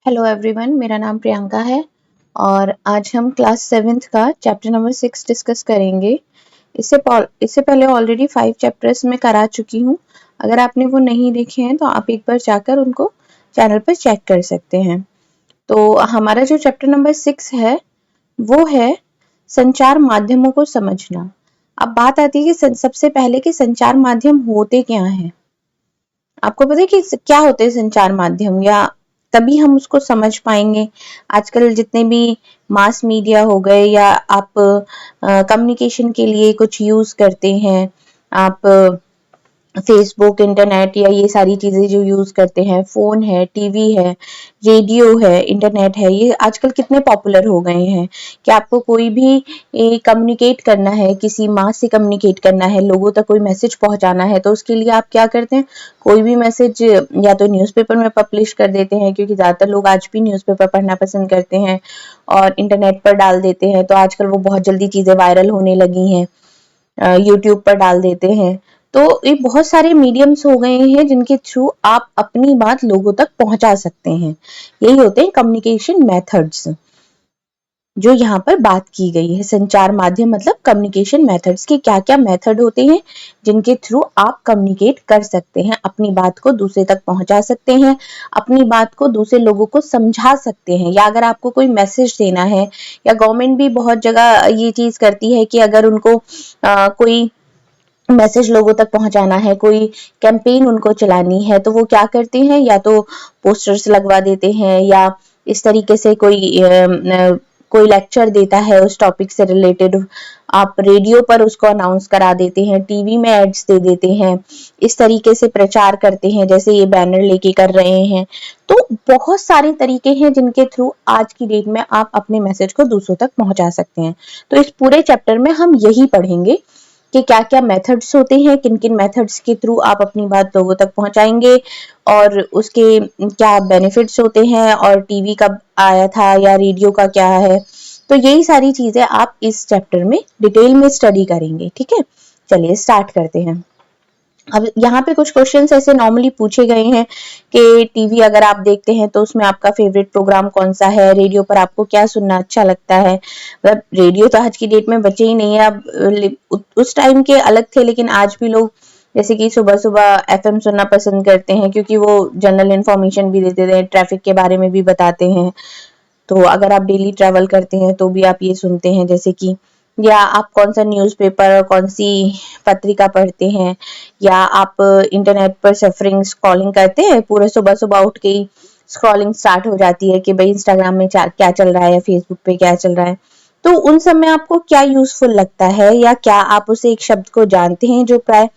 Hello everyone, मेरा नाम प्रियंका है और आज हम क्लास 7th का चैप्टर नंबर 6 डिस्कस करेंगे। इससे पहले ऑलरेडी 5 चैप्टर्स में करा चुकी हूँ। अगर आपने वो नहीं देखे हैं तो आप एक बार जाकर उनको चैनल पर चेक कर सकते हैं। तो हमारा जो चैप्टर नंबर 6 है वो है संचार माध्यमों को समझना। अब बात आती है कि सबसे पहले कि संचार माध्यम होते क्या हैं। आपको पता है कि क्या होते हैं संचार माध्यम, या तभी हम उसको समझ पाएंगे। आजकल जितने भी मास मीडिया हो गए या आप कम्युनिकेशन के लिए कुछ यूज करते हैं, आप फेसबुक, इंटरनेट या ये सारी चीजें जो यूज करते हैं, फोन है, टीवी है, रेडियो है, इंटरनेट है, ये आजकल कितने पॉपुलर हो गए हैं कि आपको कोई भी कम्युनिकेट करना है, किसी मास से कम्युनिकेट करना है, लोगों तक कोई मैसेज पहुंचाना है, तो उसके लिए आप क्या करते हैं, कोई भी मैसेज या तो न्यूज़पेपर में पब्लिश कर देते हैं, क्योंकि ज्यादातर लोग आज भी न्यूज़पेपर पढ़ना पसंद करते हैं, और इंटरनेट पर डाल देते हैं। तो आजकल वो बहुत जल्दी चीजें वायरल होने लगी हैं, यूट्यूब पर डाल देते हैं। तो ये बहुत सारे मीडियम्स हो गए हैं जिनके थ्रू आप अपनी बात लोगों तक पहुंचा सकते हैं। यही होते हैं कम्युनिकेशन मेथड्स जो यहाँ पर बात की गई है। संचार माध्यम मतलब कम्युनिकेशन मेथड्स के क्या क्या मेथड होते हैं जिनके थ्रू आप कम्युनिकेट कर सकते हैं, अपनी बात को दूसरे तक पहुंचा सकते हैं, अपनी बात को दूसरे लोगों को समझा सकते हैं। या अगर आपको कोई मैसेज देना है, या गवर्नमेंट भी बहुत जगह ये चीज करती है कि अगर उनको कोई मैसेज लोगों तक पहुंचाना है, कोई कैंपेन उनको चलानी है, तो वो क्या करते हैं, या तो पोस्टर्स लगवा देते हैं, या इस तरीके से कोई लेक्चर देता है उस टॉपिक से रिलेटेड, आप रेडियो पर उसको अनाउंस करा देते हैं, टीवी में एड्स दे देते हैं, इस तरीके से प्रचार करते हैं जैसे ये बैनर लेके कर रहे हैं। तो बहुत सारे तरीके हैं जिनके थ्रू आज की डेट में आप अपने मैसेज को दूसरों तक पहुंचा सकते हैं। तो इस पूरे चैप्टर में हम यही पढ़ेंगे कि क्या क्या मेथड्स होते हैं, किन किन मेथड्स के थ्रू आप अपनी बात लोगों तक पहुंचाएंगे, और उसके क्या बेनिफिट्स होते हैं, और टीवी कब आया था या रेडियो का क्या है। तो यही सारी चीजें आप इस चैप्टर में डिटेल में स्टडी करेंगे। ठीक है, चलिए स्टार्ट करते हैं। अब यहाँ पे कुछ क्वेश्चंस ऐसे नॉर्मली पूछे गए हैं कि टीवी अगर आप देखते हैं तो उसमें आपका फेवरेट प्रोग्राम कौन सा है, रेडियो पर आपको क्या सुनना अच्छा लगता है। मतलब रेडियो तो आज की डेट में बचे ही नहीं है। अब उस टाइम के अलग थे, लेकिन आज भी लोग जैसे कि सुबह सुबह एफएम सुनना पसंद करते हैं, क्योंकि वो जनरल इन्फॉर्मेशन भी देते हैं, ट्रैफिक के बारे में भी बताते हैं। तो अगर आप डेली ट्रैवल करते हैं तो भी आप ये सुनते हैं, जैसे कि, या आप कौन सा न्यूज़पेपर और कौन सी पत्रिका पढ़ते हैं, या आप इंटरनेट पर सफरिंग स्क्रॉलिंग करते हैं, पूरे सुबह सुबह उठ के ही स्क्रॉलिंग स्टार्ट हो जाती है कि भाई इंस्टाग्राम में क्या चल रहा है, फेसबुक पे क्या चल रहा है। तो उन सब में आपको क्या यूजफुल लगता है, या क्या आप उसे एक शब्द को जानते हैं जो प्राय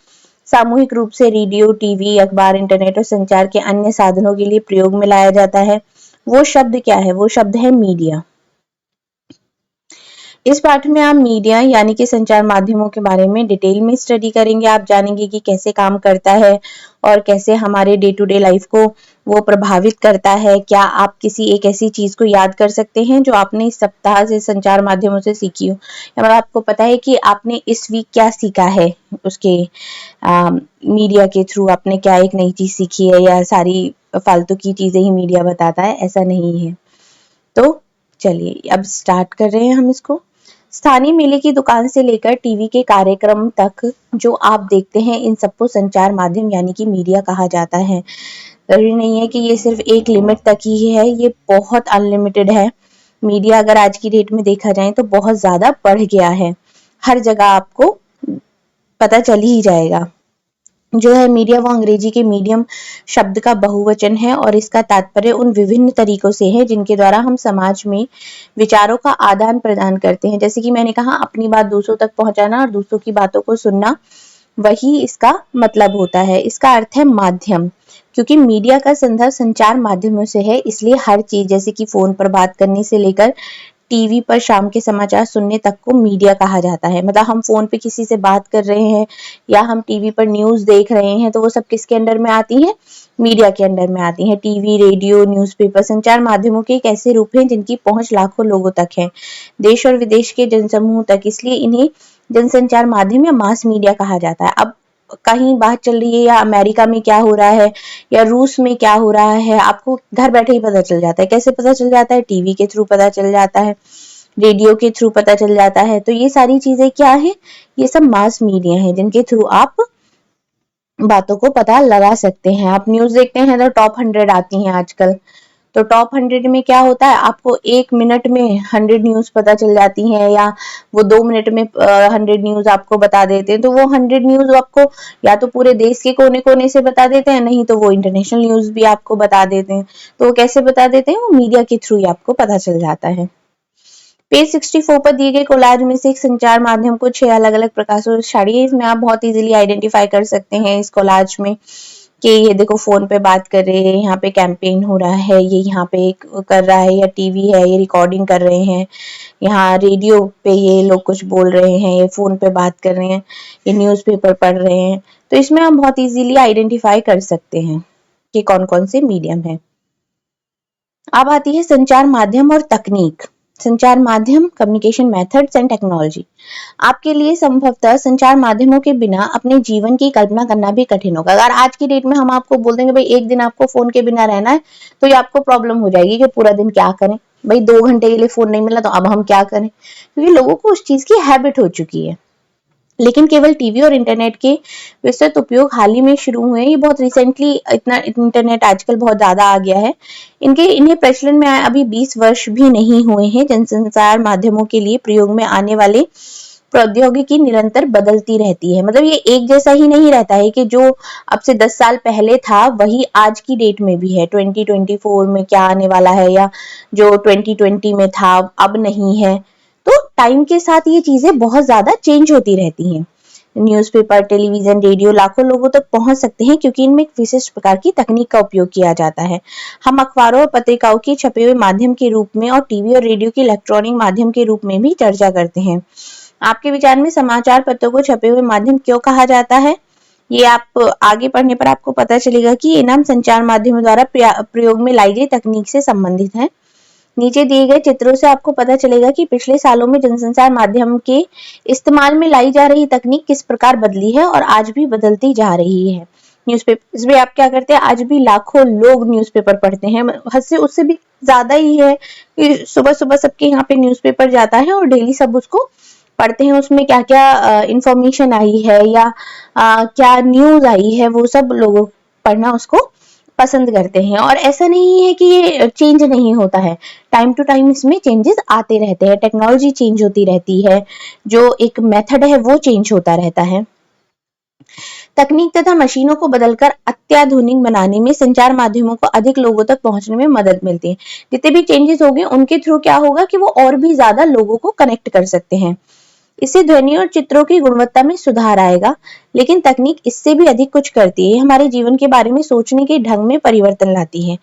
सामूहिक रूप से रेडियो, टीवी, अखबार, इंटरनेट और संचार के अन्य साधनों के लिए प्रयोग में लाया जाता है। वो शब्द क्या है? वो शब्द है मीडिया। इस पाठ में आप मीडिया यानी कि संचार माध्यमों के बारे में डिटेल में स्टडी करेंगे। आप जानेंगे कि कैसे काम करता है और कैसे हमारे डे टू डे लाइफ को वो प्रभावित करता है। क्या आप किसी एक ऐसी चीज को याद कर सकते हैं जो आपने इस सप्ताह से संचार माध्यमों से सीखी हो, या मतलब आपको पता है कि आपने इस वीक क्या सीखा है, उसके मीडिया के थ्रू आपने क्या एक नई चीज सीखी है, या सारी फालतू की चीजें ही मीडिया बताता है, ऐसा नहीं है। तो चलिए अब स्टार्ट कर रहे हैं हम इसको। स्थानीय मेले की दुकान से लेकर टीवी के कार्यक्रम तक जो आप देखते हैं, इन सबको संचार माध्यम यानी कि मीडिया कहा जाता है। जरूरी नहीं है कि ये सिर्फ एक लिमिट तक ही है, ये बहुत अनलिमिटेड है। मीडिया अगर आज की डेट में देखा जाए तो बहुत ज्यादा बढ़ गया है, हर जगह आपको पता चल ही जाएगा। जो है मीडिया वो अंग्रेजी के मीडियम शब्द का बहुवचन है, और इसका तात्पर्य उन विभिन्न तरीकों से है जिनके द्वारा हम समाज में विचारों का आदान प्रदान करते हैं। जैसे कि मैंने कहा, अपनी बात दूसरों तक पहुंचाना और दूसरों की बातों को सुनना, वही इसका मतलब होता है। इसका अर्थ है माध्यम। क्योंकि मीडिया का संदर्भ संचार माध्यमों से है, इसलिए हर चीज जैसे कि फोन पर बात करने से लेकर टीवी पर शाम के समाचार सुनने तक को मीडिया कहा जाता है। मतलब हम फोन पे किसी से बात कर रहे हैं, या हम टीवी पर न्यूज देख रहे हैं, तो वो सब किसके अंडर में आती है? मीडिया के अंडर में आती है। टीवी, रेडियो, न्यूज़पेपर संचार माध्यमों के एक ऐसे रूप हैं जिनकी पहुंच लाखों लोगों तक है, देश और विदेश के जनसमूह तक, इसलिए इन्हें जनसंचार माध्यम या मास मीडिया कहा जाता है। अब कहीं बात चल रही है या अमेरिका में क्या हो रहा है या रूस में क्या हो रहा है, आपको घर बैठे ही पता चल जाता है। कैसे पता चल जाता है? टीवी के थ्रू पता चल जाता है, रेडियो के थ्रू पता चल जाता है। तो ये सारी चीजें क्या है? ये सब मास मीडिया है जिनके थ्रू आप बातों को पता लगा सकते हैं। आप न्यूज देखते हैं तो टॉप 100 आती हैं आजकल। तो टॉप 100 में क्या होता है? आपको 1 मिनट में 100 न्यूज पता चल जाती हैं, या वो 2 मिनट में 100 न्यूज आपको बता देते हैं। तो वो 100 न्यूज आपको या तो पूरे देश के कोने कोने से बता देते हैं, नहीं तो वो इंटरनेशनल न्यूज भी आपको बता देते हैं। तो वो कैसे बता देते हैं? वो मीडिया के थ्रू ही आपको पता चल जाता है। पेज 64 पर दिए गए कोलाज में से एक संचार माध्यम को 6 अलग अलग प्रकाशों से छाड़िए। इसमें आप बहुत इजीली आइडेंटिफाई कर सकते हैं इस कोलाज में कि ये देखो फोन पे बात कर रहे हैं, यहाँ पे कैंपेन हो रहा है, ये यहाँ पे कर रहा है, या टीवी है ये रिकॉर्डिंग कर रहे हैं, यहाँ रेडियो पे ये लोग कुछ बोल रहे हैं, ये फोन पे बात कर रहे हैं, ये न्यूज़पेपर पढ़ रहे हैं। तो इसमें हम बहुत इजीली आइडेंटिफाई कर सकते हैं कि कौन कौन से मीडियम है। अब आती है संचार माध्यम और तकनीक। संचार माध्यम, कम्युनिकेशन मेथड्स एंड टेक्नोलॉजी। आपके लिए संभवतः संचार माध्यमों के बिना अपने जीवन की कल्पना करना भी कठिन होगा। अगर आज की डेट में हम आपको बोल देंगे भाई एक दिन आपको फोन के बिना रहना है, तो ये आपको प्रॉब्लम हो जाएगी कि पूरा दिन क्या करें। भाई 2 घंटे के लिए फोन नहीं मिला तो अब हम क्या करें, क्योंकि लोगों को उस चीज की हैबिट हो चुकी है। लेकिन केवल टीवी और इंटरनेट के विस्तृत उपयोग हाल ही में शुरू हुए हैं। ये बहुत रिसेंटली, इतना इंटरनेट आजकल बहुत ज्यादा आ गया है। इन्हें प्रचलन में आए अभी 20 वर्ष भी नहीं हुए हैं। जनसंचार माध्यमों के लिए प्रयोग में आने वाले प्रौद्योगिकी निरंतर बदलती रहती है। मतलब ये एक जैसा ही नहीं रहता है कि जो अब से 10 साल पहले था वही आज की डेट में भी है। 2024 में क्या आने वाला है, या जो 2020 में था अब नहीं है। तो टाइम के साथ ये चीजें बहुत ज्यादा चेंज होती रहती हैं। न्यूज़पेपर, टेलीविजन, रेडियो लाखों लोगों तक पहुंच सकते हैं क्योंकि इनमें एक विशिष्ट प्रकार की तकनीक का उपयोग किया जाता है। हम अखबारों और पत्रिकाओं के छपे हुए माध्यम के रूप में और टीवी और रेडियो के इलेक्ट्रॉनिक माध्यम के रूप में भी चर्चा करते हैं। आपके विचार में समाचार पत्रों को छपे हुए माध्यम क्यों कहा जाता है? ये आप आगे पढ़ने पर आपको पता चलेगा कि ये नाम संचार माध्यमों द्वारा प्रयोग में लाई गई तकनीक से संबंधित है। नीचे दिए गए चित्रों से आपको पता चलेगा कि पिछले सालों में जनसंचार माध्यम के इस्तेमाल में लाई जा रही तकनीक किस प्रकार बदली है और आज भी बदलती जा रही है। न्यूज़पेपर में आप क्या करते हैं? आज भी लाखों लोग न्यूज़पेपर पढ़ते हैं। हद से उससे भी ज्यादा ही है कि सुबह सुबह सबके यहाँ पे न्यूज़पेपर जाता है और डेली सब उसको पढ़ते हैं। उसमें क्या क्या इंफॉर्मेशन आई है या क्या न्यूज आई है, वो सब लोग पढ़ना उसको पसंद करते हैं। और ऐसा नहीं है कि ये चेंज नहीं होता है, टाइम टू टाइम इसमें चेंजेस आते रहते हैं। टेक्नोलॉजी चेंज होती रहती है, जो एक मेथड है वो चेंज होता रहता है। तकनीक तथा मशीनों को बदलकर अत्याधुनिक बनाने में संचार माध्यमों को अधिक लोगों तक पहुंचने में मदद मिलती है। जितने भी चेंजेस हो गए उनके थ्रू क्या होगा कि वो और भी ज्यादा लोगों को कनेक्ट कर सकते हैं। इससे ध्वनि और चित्रों की गुणवत्ता में सुधार आएगा। लेकिन तकनीक इससे भी अधिक कुछ करती है। हमारे जीवन के बारे में सोचने के ढंग में परिवर्तन लाती है।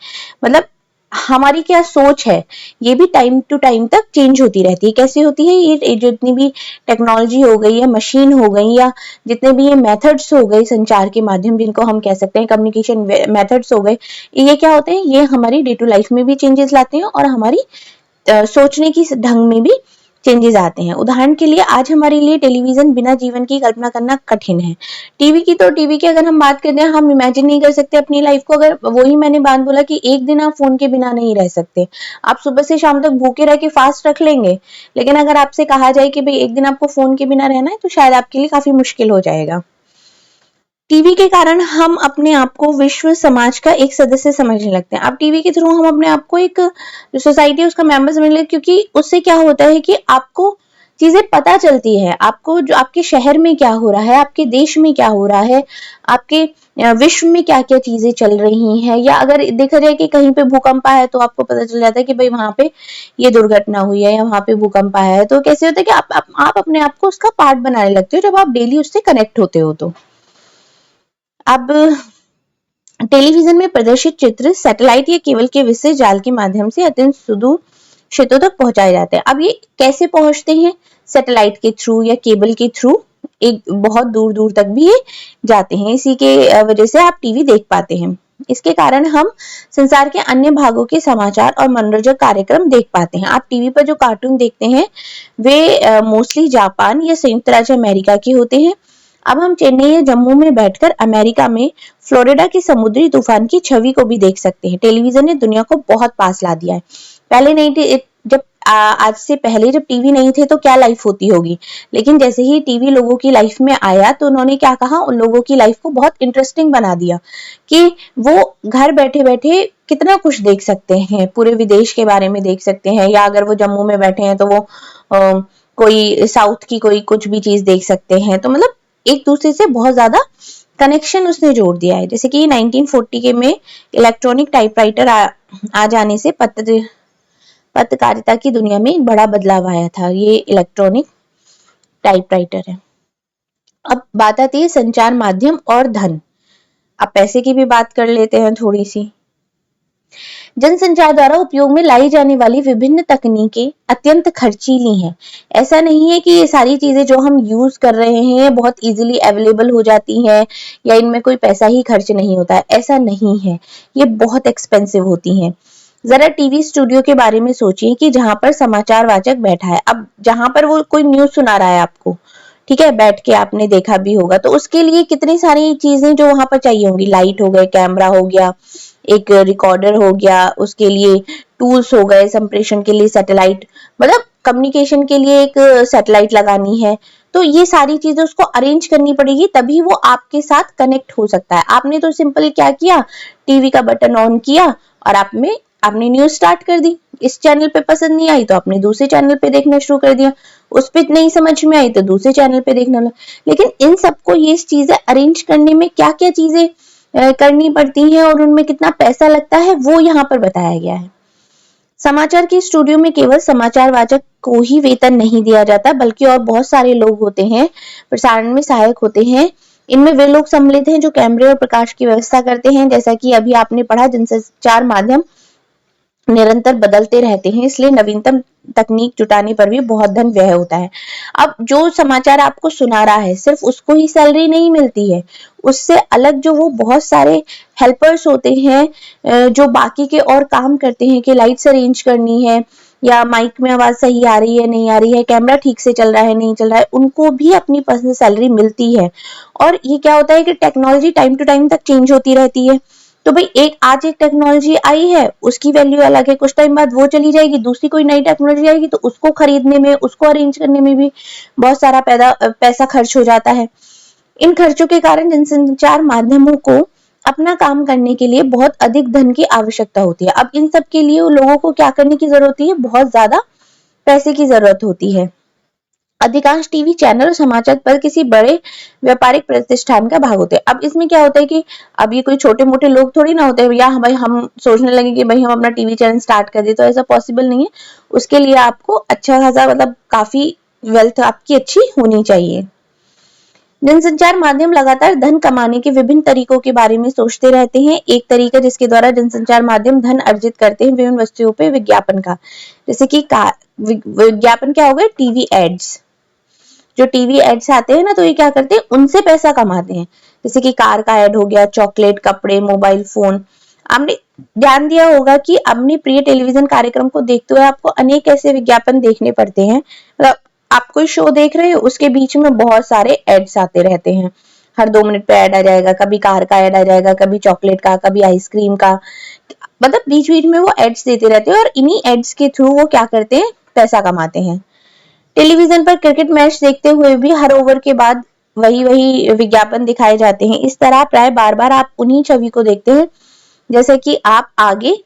मतलब हमारी क्या सोच है ये भी टाइम टू टाइम तक चेंज होती रहती है। कैसे होती है? ये जितनी भी टेक्नोलॉजी हो गई या मशीन हो गई या जितने भी ये मेथड्स हो गए संचार के माध्यम, जिनको हम कह सकते हैं कम्युनिकेशन मेथड्स हो गए, ये क्या होते हैं? ये हमारी डे टू लाइफ में भी चेंजेस लाते हैं और हमारी सोचने की ढंग में भी चेंजेस आते हैं। उदाहरण के लिए आज हमारे लिए टेलीविजन बिना जीवन की कल्पना करना कठिन है। टीवी की अगर हम बात करते हैं, हम इमेजिन नहीं कर सकते अपनी लाइफ को। अगर वही मैंने बात बोला कि एक दिन आप फोन के बिना नहीं रह सकते, आप सुबह से शाम तक भूखे रह के फास्ट रख लेंगे। लेकिन अगर आपसे कहा जाए कि भाई एक दिन आपको फोन के बिना रहना है, तो शायद आपके लिए काफी मुश्किल हो जाएगा। टीवी के कारण हम अपने आप को विश्व समाज का एक सदस्य समझने लगते हैं। अब टीवी के थ्रू हम अपने आप को एक जो सोसाइटी है उसका मेंबर समझने लगते हैं, क्योंकि उससे क्या होता है कि आपको चीजें पता चलती है। आपको जो आपके शहर में क्या हो रहा है, आपके देश में क्या हो रहा है, आपके विश्व में क्या क्या चीजें चल रही हैं, या अगर देखा जाए कि कहीं पे भूकंप आया है तो आपको पता चल जाता है कि भाई वहां पे ये दुर्घटना हुई है या वहां पे भूकंप आया है। तो कैसे होता है कि आप अपने आप को उसका पार्ट बनाने लगते हो जब आप डेली उससे कनेक्ट होते हो। तो अब टेलीविजन में प्रदर्शित चित्र सैटेलाइट या केबल के विशेष जाल के माध्यम से अत्यंत सुदूर क्षेत्रों तक पहुंचाए जाते हैं। अब ये कैसे पहुंचते हैं? सैटेलाइट के थ्रू या केबल के थ्रू एक बहुत दूर दूर तक भी ये जाते हैं। इसी के वजह से आप टीवी देख पाते हैं। इसके कारण हम संसार के अन्य भागों के समाचार और मनोरंजक कार्यक्रम देख पाते हैं। आप टीवी पर जो कार्टून देखते हैं वे मोस्टली जापान या संयुक्त राज्य अमेरिका के होते हैं। अब हम चेन्नई या जम्मू में बैठकर अमेरिका में फ्लोरिडा के समुद्री तूफान की छवि को भी देख सकते हैं। टेलीविजन ने दुनिया को बहुत पास ला दिया है। पहले नहीं थे, जब आज से पहले जब टीवी नहीं थे तो क्या लाइफ होती होगी, लेकिन जैसे ही टीवी लोगों की लाइफ में आया तो उन्होंने क्या कहा, उन लोगों की लाइफ को बहुत इंटरेस्टिंग बना दिया कि वो घर बैठे बैठे कितना कुछ देख सकते हैं, पूरे विदेश के बारे में देख सकते हैं, या अगर वो जम्मू में बैठे हैं तो वो कोई साउथ की कोई कुछ भी चीज देख सकते हैं। तो मतलब एक दूसरे से बहुत ज्यादा कनेक्शन उसने जोड़ दिया है। जैसे कि 1940 के में इलेक्ट्रॉनिक टाइपराइटर आ जाने से पत्रकारिता की दुनिया में एक बड़ा बदलाव आया था। ये इलेक्ट्रॉनिक टाइपराइटर है। अब बात आती है संचार माध्यम और धन। अब पैसे की भी बात कर लेते हैं थोड़ी सी। जनसंचार द्वारा उपयोग में लाई जाने वाली विभिन्न तकनीकें अत्यंत खर्चीली हैं। ऐसा नहीं है कि ये सारी चीजें जो हम यूज कर रहे हैं बहुत इजीली अवेलेबल हो जाती हैं या इनमें कोई पैसा ही खर्च नहीं होता है, ऐसा नहीं है। ये बहुत एक्सपेंसिव होती हैं। जरा टीवी स्टूडियो के बारे में सोचिए कि जहां पर समाचार वाचक बैठा है, अब जहां पर वो कोई न्यूज सुना रहा है आपको, ठीक है, बैठ के आपने देखा भी होगा, तो उसके लिए कितनी सारी चीजें जो वहां पर चाहिए होंगी, लाइट हो गए, कैमरा हो गया, एक रिकॉर्डर हो गया, उसके लिए टूल्स हो गए, संप्रेषण के लिए सैटेलाइट, मतलब कम्युनिकेशन के लिए एक सैटेलाइट लगानी है, तो ये सारी चीजें उसको अरेंज करनी पड़ेगी, तभी वो आपके साथ कनेक्ट हो सकता है। आपने तो सिंपल क्या किया, टीवी का बटन ऑन किया और आपने न्यूज स्टार्ट कर दी। इस चैनल पे पसंद नहीं आई तो आपने दूसरे चैनल पे देखना शुरू कर दिया, उस पे नहीं समझ में आई तो दूसरे चैनल पे देखना लगा। लेकिन इन सबको ये चीजें अरेंज करने में क्या क्या चीजें करनी पड़ती हैं और उनमें कितना पैसा लगता है वो यहाँ पर बताया गया है। समाचार के स्टूडियो में केवल समाचार वाचक को ही वेतन नहीं दिया जाता, बल्कि और बहुत सारे लोग होते हैं, प्रसारण में सहायक होते हैं। इनमें वे लोग सम्मिलित हैं जो कैमरे और प्रकाश की व्यवस्था करते हैं। जैसा कि अभी आपने पढ़ा, जनसंचार माध्यम निरंतर बदलते रहते हैं, इसलिए नवीनतम तकनीक जुटाने पर भी बहुत धन व्यय होता है। अब जो समाचार आपको सुना रहा है सिर्फ उसको ही सैलरी नहीं मिलती है, उससे अलग जो वो बहुत सारे हेल्पर्स होते हैं जो बाकी के और काम करते हैं कि लाइट्स अरेंज करनी है या माइक में आवाज सही आ रही है नहीं आ रही है, कैमरा ठीक से चल रहा है नहीं चल रहा है, उनको भी अपनी पर्सनल सैलरी मिलती है। और ये क्या होता है कि टेक्नोलॉजी टाइम टू टाइम तक चेंज होती रहती है, तो भाई आज एक टेक्नोलॉजी आई है उसकी वैल्यू अलग है, कुछ टाइम बाद वो चली जाएगी, दूसरी कोई नई टेक्नोलॉजी आएगी तो उसको खरीदने में, उसको अरेंज करने में भी बहुत सारा पैसा खर्च हो जाता है। इन खर्चों के कारण जनसंचार माध्यमों को अपना काम करने के लिए बहुत अधिक धन की आवश्यकता होती है। अब इन सब के लिए लोगों को क्या करने की जरूरत होती है, बहुत ज्यादा पैसे की जरूरत होती है। अधिकांश टीवी चैनल और समाचार पर किसी बड़े व्यापारिक प्रतिष्ठान का भाग होते हैं। अब इसमें क्या होता है कि अब ये कोई छोटे मोटे लोग थोड़ी ना होते हैं, या भाई हम सोचने लगे कि भाई हम अपना टीवी चैनल स्टार्ट कर दे, तो ऐसा पॉसिबल नहीं है। उसके लिए आपको अच्छा खासा, मतलब काफी वेल्थ आपकी अच्छी होनी चाहिए। जनसंचार माध्यम लगातार धन कमाने के विभिन्न तरीकों के बारे में सोचते रहते हैं। एक तरीका जिसके द्वारा जनसंचार माध्यम धन अर्जित करते हैं विभिन्न वस्तुओं पे विज्ञापन का। जैसे कि विज्ञापन क्या हो गया, टीवी एड्स। जो टीवी एड्स आते हैं ना, तो ये क्या करते हैं, उनसे पैसा कमाते हैं। जैसे कि कार का एड हो गया, चॉकलेट, कपड़े, मोबाइल फोन। आपने ध्यान दिया होगा कि अपने प्रिय टेलीविजन कार्यक्रम को देखते हुए आपको अनेक ऐसे विज्ञापन देखने पड़ते हैं। मतलब आप कोई शो देख रहे हो, उसके बीच में बहुत सारे एड्स आते रहते हैं। हर 2 मिनट पे ऐड आ जाएगा, कभी कार का ऐड आ जाएगा, कभी चॉकलेट का, कभी आइसक्रीम का, मतलब बीच बीच में वो एड्स देते रहते हैं और इन्हीं एड्स के थ्रू वो क्या करते हैं, पैसा कमाते हैं। टेलीविजन पर क्रिकेट मैच देखते हुए भी हर ओवर के बाद वही वही विज्ञापन दिखाए जाते हैं। इस तरह प्राय बार बार आप उन्हीं छवि को देखते हैं, जैसे कि आप आगे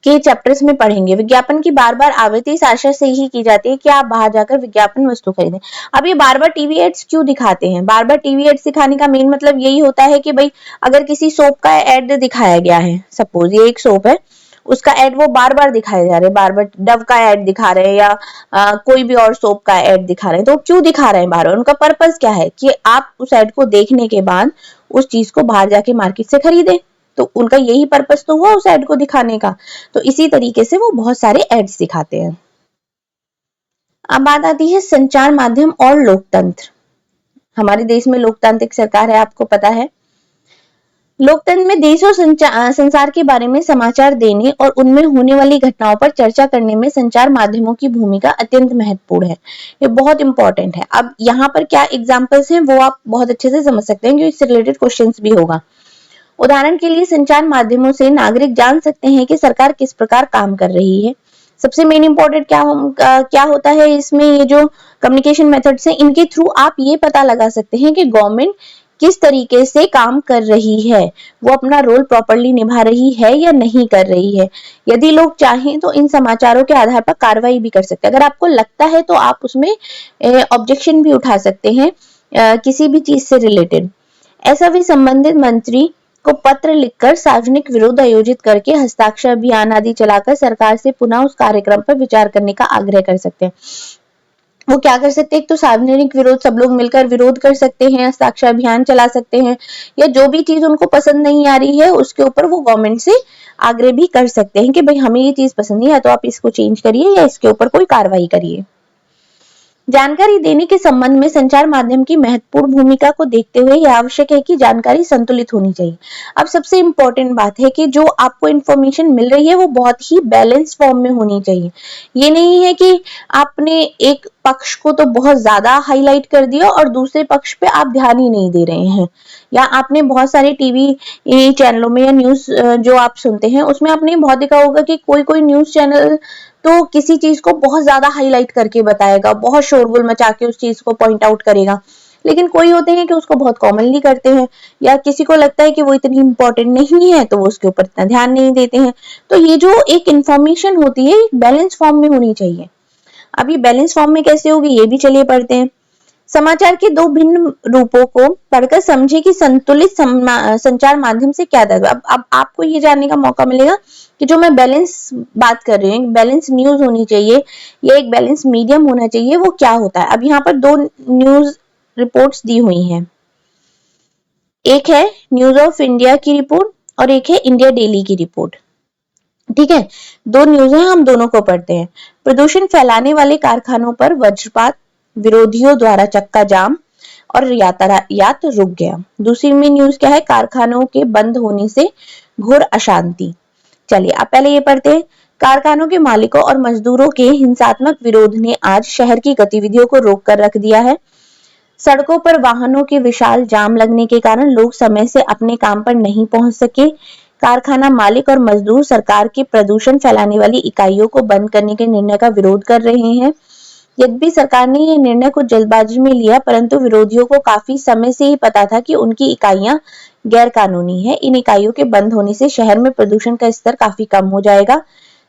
के चैप्टर्स में पढ़ेंगे। विज्ञापन की बार बार आवृत्ति इस आशा से ही की जाती है कि आप बाहर जाकर विज्ञापन वस्तु खरीदें। अब ये बार बार टीवी एड्स क्यों दिखाते हैं, बार बार टीवी एड्स दिखाने का मेन मतलब यही होता है कि भाई अगर किसी सोप का एड दिखाया गया है, सपोज ये एक सोप है, उसका एड वो बार बार दिखाए जा रहे हैं, बार बार डव का एड दिखा रहे हैं या कोई भी और सोप का एड दिखा रहे हैं, तो क्यों दिखा रहे हैं बार बार, उनका पर्पस क्या है कि आप उस एड को देखने के बाद उस चीज को बाहर जाके मार्केट से खरीदें। तो उनका यही पर्पस तो हुआ उस एड को दिखाने का। तो इसी तरीके से वो बहुत सारे एड्स दिखाते हैं। अब बात आती है संचार माध्यम और लोकतंत्र। हमारे देश में लोकतांत्रिक सरकार है, आपको पता है। लोकतंत्र में देश और संसार के बारे में समाचार देने और उनमें होने वाली घटनाओं पर चर्चा करने में संचार माध्यमों की भूमिका अत्यंत महत्वपूर्ण है। ये बहुत इंपॉर्टेंट है। अब यहाँ पर क्या एग्जाम्पल्स हैं वो आप बहुत अच्छे से समझ सकते हैं, क्योंकि इससे रिलेटेड क्वेश्चंस भी होगा। उदाहरण के लिए संचार माध्यमों से नागरिक जान सकते हैं कि सरकार किस प्रकार काम कर रही है। सबसे मेन इंपॉर्टेंट क्या होता है इसमें, ये जो कम्युनिकेशन मेथड्स हैं इनके थ्रू आप ये पता लगा सकते हैं कि गवर्नमेंट किस तरीके से काम कर रही है, वो अपना रोल प्रॉपरली निभा रही है या नहीं कर रही है। यदि लोग चाहें तो इन समाचारों के आधार पर कार्रवाई भी कर सकते हैं। अगर आपको लगता है तो आप उसमें ऑब्जेक्शन भी उठा सकते हैं किसी भी चीज से रिलेटेड। ऐसा भी संबंधित मंत्री को पत्र लिखकर सार्वजनिक विरोध आयोजित करके हस्ताक्षर अभियान आदि चलाकर सरकार से पुनः उस कार्यक्रम पर विचार करने का आग्रह कर सकते हैं। वो क्या कर सकते हैं, एक तो सार्वजनिक विरोध, सब लोग मिलकर विरोध कर सकते हैं, हस्ताक्षर अभियान चला सकते हैं, या जो भी चीज उनको पसंद नहीं आ रही है उसके ऊपर वो गवर्नमेंट से आग्रह भी कर सकते हैं कि भाई हमें ये चीज पसंद नहीं है तो आप इसको चेंज करिए या इसके ऊपर कोई कार्रवाई करिए। जानकारी देने के संबंध में संचार माध्यम की महत्वपूर्ण भूमिका को देखते हुए यह आवश्यक है कि जानकारी संतुलित होनी चाहिए। अब सबसे इंपॉर्टेंट बात है कि जो आपको इंफॉर्मेशन मिल रही है वो बहुत ही बैलेंस फॉर्म में होनी चाहिए। ये नहीं है कि आपने एक पक्ष को तो बहुत ज्यादा हाईलाइट कर दिया और दूसरे पक्ष पे आप ध्यान ही नहीं दे रहे हैं, या आपने बहुत सारे टीवी चैनलों में या न्यूज जो आप सुनते हैं उसमें आपने बहुत देखा होगा कि कोई कोई न्यूज चैनल तो किसी चीज को बहुत ज्यादा हाईलाइट करके बताएगा, बहुत शोरगुल मचा के उस चीज को पॉइंट आउट करेगा, लेकिन कोई होते हैं कि उसको बहुत कॉमनली करते हैं, या किसी को लगता है कि वो इतनी इंपॉर्टेंट नहीं है तो वो उसके ऊपर इतना ध्यान नहीं देते हैं। तो ये जो एक इंफॉर्मेशन होती है बैलेंस फॉर्म में होनी चाहिए। अब ये बैलेंस फॉर्म में कैसे होगी ये भी चलिए पढ़ते हैं। समाचार के दो भिन्न रूपों को पढ़कर समझे कि संतुलित संचार माध्यम से क्या तात्पर्य। अब आपको ये जानने का मौका मिलेगा कि जो मैं बैलेंस बात कर रही हूँ, बैलेंस न्यूज होनी चाहिए या एक बैलेंस मीडियम होना चाहिए, वो क्या होता है। अब यहाँ पर दो न्यूज रिपोर्ट्स दी हुई हैं, एक है न्यूज ऑफ इंडिया की रिपोर्ट और एक है इंडिया डेली की रिपोर्ट। ठीक है, दो न्यूज है, हम दोनों को पढ़ते हैं। प्रदूषण फैलाने वाले कारखानों पर वज्रपात, विरोधियों द्वारा चक्का जाम और यातायात रुक गया। दूसरी में न्यूज क्या है, कारखानों के बंद होने से घोर अशांति। चलिए आप पहले ये पढ़ते हैं। कारखानों के मालिकों और मजदूरों के हिंसात्मक विरोध ने आज शहर की गतिविधियों को रोक कर रख दिया है। सड़कों पर वाहनों के विशाल जाम लगने के कारण लोग समय से अपने काम पर नहीं पहुंच सके। कारखाना मालिक और मजदूर सरकार के प्रदूषण फैलाने वाली इकाइयों को बंद करने के निर्णय का विरोध कर रहे हैं। यद्यपि सरकार ने यह निर्णय कुछ जल्दबाजी में लिया, परंतु विरोधियों को काफी समय से ही पता था कि उनकी इकाइयां गैर कानूनी है। इन इकाइयों के बंद होने से शहर में प्रदूषण का स्तर काफी कम हो जाएगा।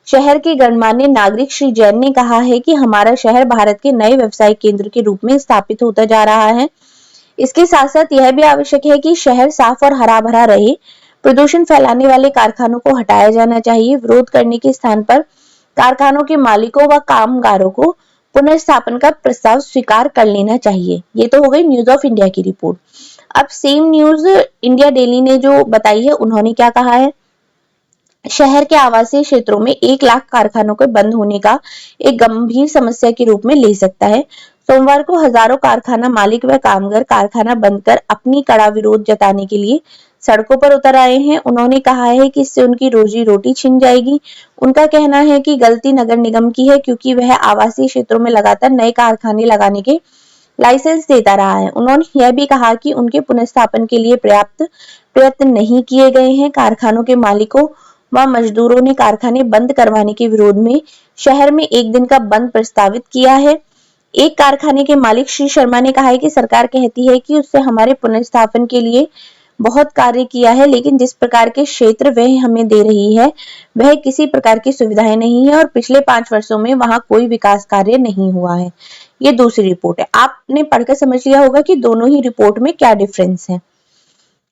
शहर के गणमान्य नागरिक श्री जैन ने कहा है कि हमारा शहर भारत के नए व्यवसायिक केंद्र के रूप में स्थापित होता जा रहा है। इसके साथ साथ यह भी आवश्यक है कि शहर साफ और हरा भरा रहे। प्रदूषण फैलाने वाले कारखानों को हटाया जाना चाहिए। विरोध करने के स्थान पर कारखानों के मालिकों व कामगारों को पुनर्स्थापन का प्रस्ताव स्वीकार कर लेना चाहिए। ये तो हो गई न्यूज ऑफ इंडिया की रिपोर्ट। अब सेम न्यूज इंडिया डेली ने जो बताई है, उन्होंने क्या कहा है, शहर के आवासीय क्षेत्रों में 1 लाख कारखानों के बंद होने का एक गंभीर समस्या के रूप में ले सकता है। सोमवार को हजारों कारखाना मालिक व कामगार कारखाना बंद कर अपनी कड़ा विरोध जताने के लिए सड़कों पर उतर आए हैं। उन्होंने कहा है कि इससे उनकी रोजी रोटी छिन जाएगी। उनका कहना है कि गलती नगर निगम की है, क्योंकि वह आवासीय क्षेत्रों में लगातार नए कारखाने लगाने के लाइसेंस देता रहा है। उन्होंने यह भी कहा कि उनके पुनर्स्थापन के लिए पर्याप्त प्रयत्न नहीं किए गए हैं। कारखानों के मालिकों व मजदूरों ने कारखाने बंद करवाने के विरोध में शहर में 1 दिन का बंद प्रस्तावित किया है। एक कारखाने के मालिक श्री शर्मा ने कहा है कि सरकार कहती है कि उससे हमारे पुनर्स्थापन के लिए बहुत कार्य किया है, लेकिन जिस प्रकार के क्षेत्र वह हमें दे रही है वह किसी प्रकार की सुविधाएं नहीं है और पिछले 5 वर्षों में वहां कोई विकास कार्य नहीं हुआ है। ये दूसरी रिपोर्ट है। आपने पढ़कर समझ लिया होगा कि दोनों ही रिपोर्ट में क्या डिफरेंस है।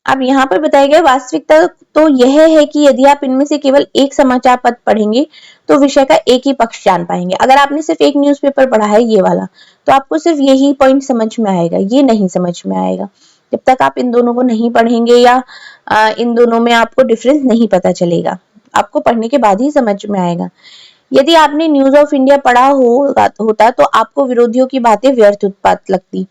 अब यहाँ पर बताया गया वास्तविकता तो यह है कि यदि आप इनमें से केवल एक समाचार पत्र पढ़ेंगे तो विषय का एक ही पक्ष जान पाएंगे। अगर आपने सिर्फ एक न्यूज़पेपर पढ़ा है ये वाला, तो आपको सिर्फ यही पॉइंट समझ में आएगा, ये नहीं समझ में आएगा। जब तक आप इन दोनों को नहीं पढ़ेंगे या इन दोनों में आपको डिफरेंस नहीं पता चलेगा, आपको पढ़ने के बाद ही समझ में आएगा। यदि आपने न्यूज ऑफ इंडिया पढ़ा होता तो आपको विरोधियों की बातें व्यर्थ उत्पात लगती।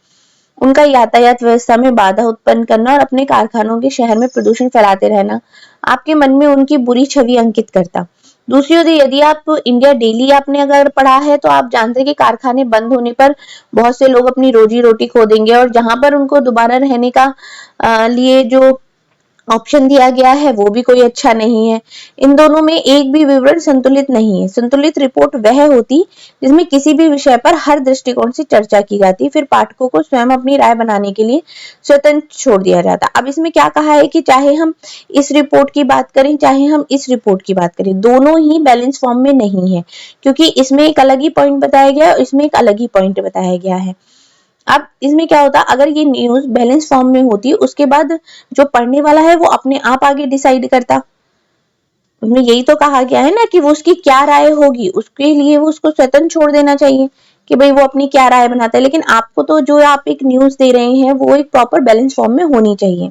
उनका यातायात व्यवस्था में बाधा उत्पन्न करना और अपने कारखानों के शहर में प्रदूषण फैलाते रहना आपके मन में उनकी बुरी छवि अंकित करता। दूसरी ओर यदि आप इंडिया डेली आपने अगर पढ़ा है तो आप जानते हैं कि कारखाने बंद होने पर बहुत से लोग अपनी रोजी रोटी खो देंगे और जहां पर उनको दोबारा रहने का लिए जो ऑप्शन दिया गया है वो भी कोई अच्छा नहीं है। इन दोनों में एक भी विवरण संतुलित नहीं है। संतुलित रिपोर्ट वह होती जिसमें किसी भी विषय पर हर दृष्टिकोण से चर्चा की जाती, फिर पाठकों को स्वयं अपनी राय बनाने के लिए स्वतंत्र छोड़ दिया जाता। अब इसमें क्या कहा है कि चाहे हम इस रिपोर्ट की बात करें चाहे हम इस रिपोर्ट की बात करें, दोनों ही बैलेंस फॉर्म में नहीं है, क्योंकि इसमें एक अलग ही पॉइंट बताया गया है और इसमें एक अलग ही पॉइंट बताया गया है। अब इसमें क्या होता, अगर ये न्यूज बैलेंस फॉर्म में होती उसके बाद जो पढ़ने वाला है वो अपने आप आगे डिसाइड करता। उसमें यही तो कहा गया है ना कि वो उसकी क्या राय होगी उसके लिए वो उसको स्वतंत्र छोड़ देना चाहिए कि भाई वो अपनी क्या राय बनाता है। लेकिन आपको तो जो आप एक न्यूज दे रहे हैं वो एक प्रॉपर बैलेंस फॉर्म में होनी चाहिए।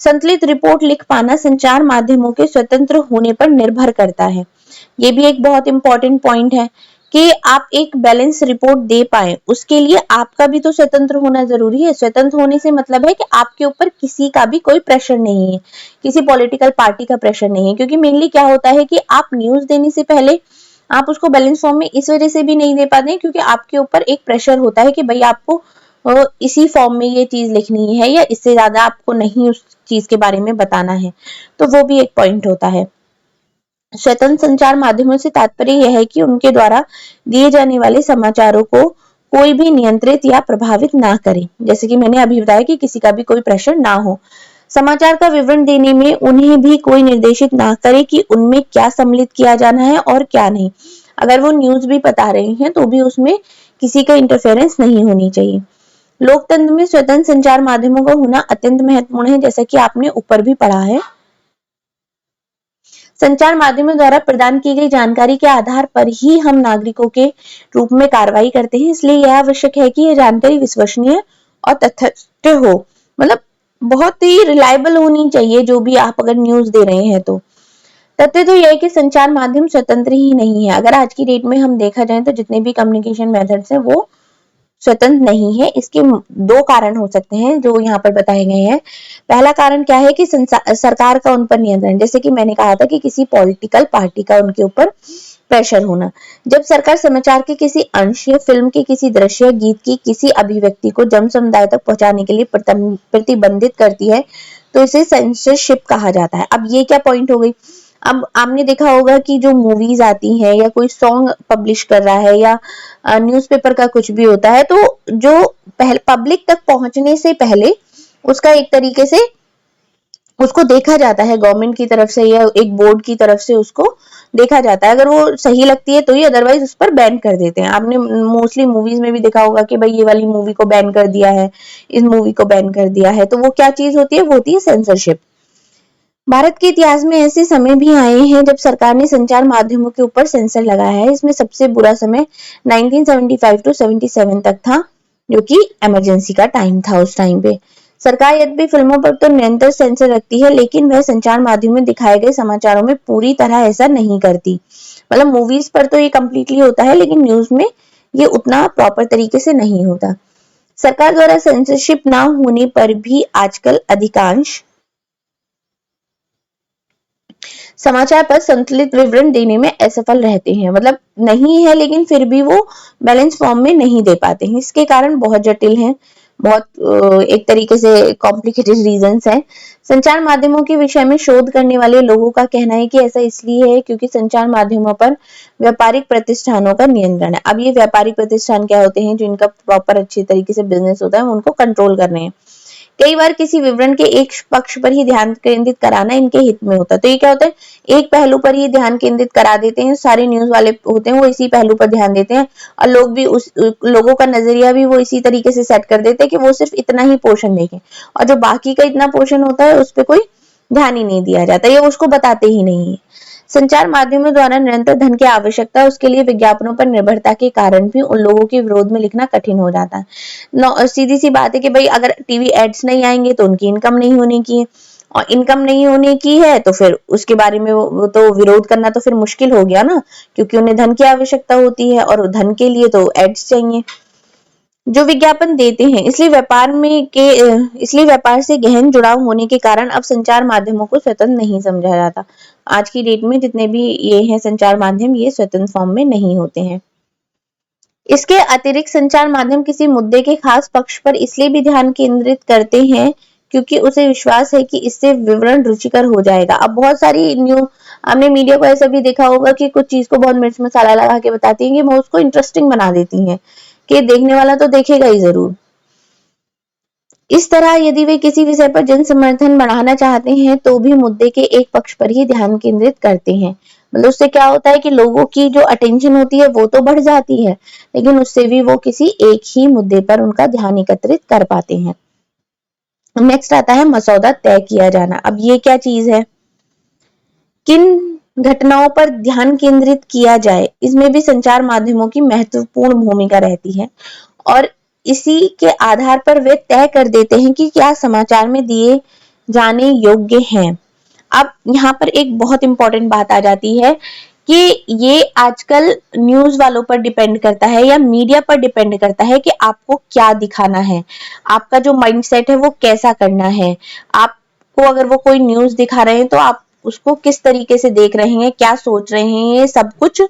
संतुलित रिपोर्ट लिख पाना संचार माध्यमों के स्वतंत्र होने पर निर्भर करता है। ये भी एक बहुत इंपॉर्टेंट पॉइंट है कि आप एक बैलेंस रिपोर्ट दे पाए, उसके लिए आपका भी तो स्वतंत्र होना जरूरी है। स्वतंत्र होने से मतलब है कि आपके ऊपर किसी का भी कोई प्रेशर नहीं है, किसी पॉलिटिकल पार्टी का प्रेशर नहीं है। क्योंकि मेनली क्या होता है कि आप न्यूज देने से पहले आप उसको बैलेंस फॉर्म में इस वजह से भी नहीं दे पाते क्योंकि आपके ऊपर एक प्रेशर होता है कि भाई आपको इसी फॉर्म में ये चीज लिखनी है या इससे ज्यादा आपको नहीं उस चीज के बारे में बताना है। तो वो भी एक पॉइंट होता है। स्वतंत्र संचार माध्यमों से तात्पर्य यह है कि उनके द्वारा दिए जाने वाले समाचारों को कोई भी नियंत्रित या प्रभावित ना करे। जैसे कि मैंने अभी बताया कि किसी का भी कोई प्रेशर ना हो। समाचार का विवरण देने में उन्हें भी कोई निर्देशित ना करे कि उनमें क्या सम्मिलित किया जाना है और क्या नहीं। अगर वो न्यूज भी बता रहे हैं तो भी उसमें किसी का इंटरफेरेंस नहीं होनी चाहिए। लोकतंत्र में स्वतंत्र संचार माध्यमों का होना अत्यंत महत्वपूर्ण है, जैसा कि आपने ऊपर भी पढ़ा है। संचार माध्यमों द्वारा प्रदान की गई जानकारी के आधार पर ही हम नागरिकों के रूप में कार्रवाई करते हैं, इसलिए यह आवश्यक है कि यह जानकारी विश्वसनीय और तथ्य हो। मतलब बहुत ही रिलायबल होनी चाहिए जो भी आप अगर न्यूज दे रहे हैं तो। तथ्य तो यह है कि संचार माध्यम स्वतंत्र ही नहीं है। अगर आज की डेट में हम देखा जाए तो जितने भी कम्युनिकेशन मेथड्स हैं वो स्वतंत्र नहीं है। इसके दो कारण हो सकते हैं जो यहाँ पर बताए गए हैं। पहला कारण क्या है कि सरकार का उन पर नियंत्रण, जैसे कि मैंने कहा था कि किसी पॉलिटिकल पार्टी का उनके ऊपर प्रेशर होना। जब सरकार समाचार के किसी अंश या फिल्म के किसी दृश्य गीत की किसी अभिव्यक्ति को जन समुदाय तक पहुंचाने के लिए प्रतिबंधित करती है तो इसे सेंसरशिप कहा जाता है। अब ये क्या पॉइंट हो गई। अब आपने देखा होगा कि जो मूवीज आती है या कोई सॉन्ग पब्लिश कर रहा है या न्यूज़पेपर का कुछ भी होता है तो जो पहले पब्लिक तक पहुंचने से पहले उसका एक तरीके से उसको देखा जाता है गवर्नमेंट की तरफ से या एक बोर्ड की तरफ से उसको देखा जाता है। अगर वो सही लगती है तो ही, अदरवाइज उस पर बैन कर देते हैं। आपने मोस्टली मूवीज में भी देखा होगा कि भाई ये वाली मूवी को बैन कर दिया है, इस मूवी को बैन कर दिया है। तो वो क्या चीज होती है, वो होती है सेंसरशिप। भारत के इतिहास में ऐसे समय भी आए हैं जब सरकार ने संचार माध्यमों के ऊपर सेंसर लगाया है। इसमें सबसे बुरा समय 1975 टू 77 तक था, जो कि इमरजेंसी का टाइम था। उस टाइम पे सरकार यद्यपि फिल्मों पर तो निरंतर सेंसर रखती है, लेकिन वह संचार माध्यम में दिखाए गए समाचारों में पूरी तरह ऐसा नहीं करती। मतलब मूवीज पर तो ये कम्प्लीटली होता है, लेकिन न्यूज में ये उतना प्रॉपर तरीके से नहीं होता। सरकार द्वारा सेंसरशिप ना होने पर भी आजकल अधिकांश समाचार पर संतुलित विवरण देने में असफल रहते हैं। मतलब नहीं है लेकिन फिर भी वो बैलेंस फॉर्म में नहीं दे पाते हैं। इसके कारण बहुत जटिल हैं, बहुत एक तरीके से कॉम्प्लिकेटेड रीजंस हैं। संचार माध्यमों के विषय में शोध करने वाले लोगों का कहना है कि ऐसा इसलिए है क्योंकि संचार माध्यमों पर व्यापारिक प्रतिष्ठानों का नियंत्रण है। अब ये व्यापारिक प्रतिष्ठान क्या होते हैं, जो इनका प्रॉपर अच्छे तरीके से बिजनेस होता है, उनको कंट्रोल करने हैं। कई बार किसी विवरण के एक पक्ष पर ही ध्यान केंद्रित कराना इनके हित में होता है। तो ये क्या होता है, एक पहलू पर ही ध्यान केंद्रित करा देते हैं। सारे न्यूज वाले होते हैं वो इसी पहलू पर ध्यान देते हैं और लोगों का नजरिया भी वो इसी तरीके से सेट कर देते हैं कि वो सिर्फ इतना ही पोर्शन देखें और जो बाकी का इतना पोर्शन होता है उस पर कोई ध्यान ही नहीं दिया जाता, ये उसको बताते ही नहीं है। संचार माध्यमों द्वारा निरंतर धन की आवश्यकता, उसके लिए विज्ञापनों पर निर्भरता के कारण भी उन लोगों के विरोध में लिखना कठिन हो जाता है। सीधी सी बात है कि भाई अगर टीवी एड्स नहीं आएंगे तो उनकी इनकम नहीं होने की है, और इनकम नहीं होने की है तो फिर उसके बारे में वो तो विरोध करना तो फिर मुश्किल हो गया ना, क्योंकि उन्हें धन की आवश्यकता होती है और धन के लिए तो एड्स चाहिए। जो विज्ञापन देते हैं। इसलिए व्यापार से गहन जुड़ाव होने के कारण अब संचार माध्यमों को स्वतंत्र नहीं समझा जाता। आज की डेट में जितने भी ये हैं संचार माध्यम, ये स्वतंत्र फॉर्म में नहीं होते हैं। इसके अतिरिक्त संचार माध्यम किसी मुद्दे के खास पक्ष पर इसलिए भी ध्यान केंद्रित करते हैं क्योंकि उसे विश्वास है कि इससे विवरण रुचिकर हो जाएगा। अब बहुत सारी आपने मीडिया को ऐसा भी देखा होगा कि कुछ चीज को बहुत मिर्च मसाला लगा के बताती हैं कि वो उसको इंटरेस्टिंग बना देती हैं कि देखने वाला तो देखेगा ही जरूर। इस तरह यदि वे किसी विषय पर जन समर्थन बढ़ाना चाहते हैं तो भी मुद्दे के एक पक्ष पर ही ध्यान केंद्रित करते हैं। मतलब उससे क्या होता है कि लोगों की जो अटेंशन होती है वो तो बढ़ जाती है, लेकिन उससे भी वो किसी एक ही मुद्दे पर उनका ध्यान एकत्रित कर पाते हैं। नेक्स्ट आता है मसौदा तय किया जाना। अब ये क्या चीज है? किन घटनाओं पर ध्यान केंद्रित किया जाए, इसमें भी संचार माध्यमों की महत्वपूर्ण भूमिका रहती है और इसी के आधार पर वे तय कर देते हैं कि क्या समाचार में दिए जाने योग्य हैं। अब यहाँ पर एक बहुत इंपॉर्टेंट बात आ जाती है कि ये आजकल न्यूज वालों पर डिपेंड करता है या मीडिया पर डिपेंड करता है कि आपको क्या दिखाना है, आपका जो माइंडसेट है वो कैसा करना है। आपको अगर वो कोई न्यूज दिखा रहे हैं तो आप उसको किस तरीके से देख रहे हैं, क्या सोच रहे हैं, ये सब कुछ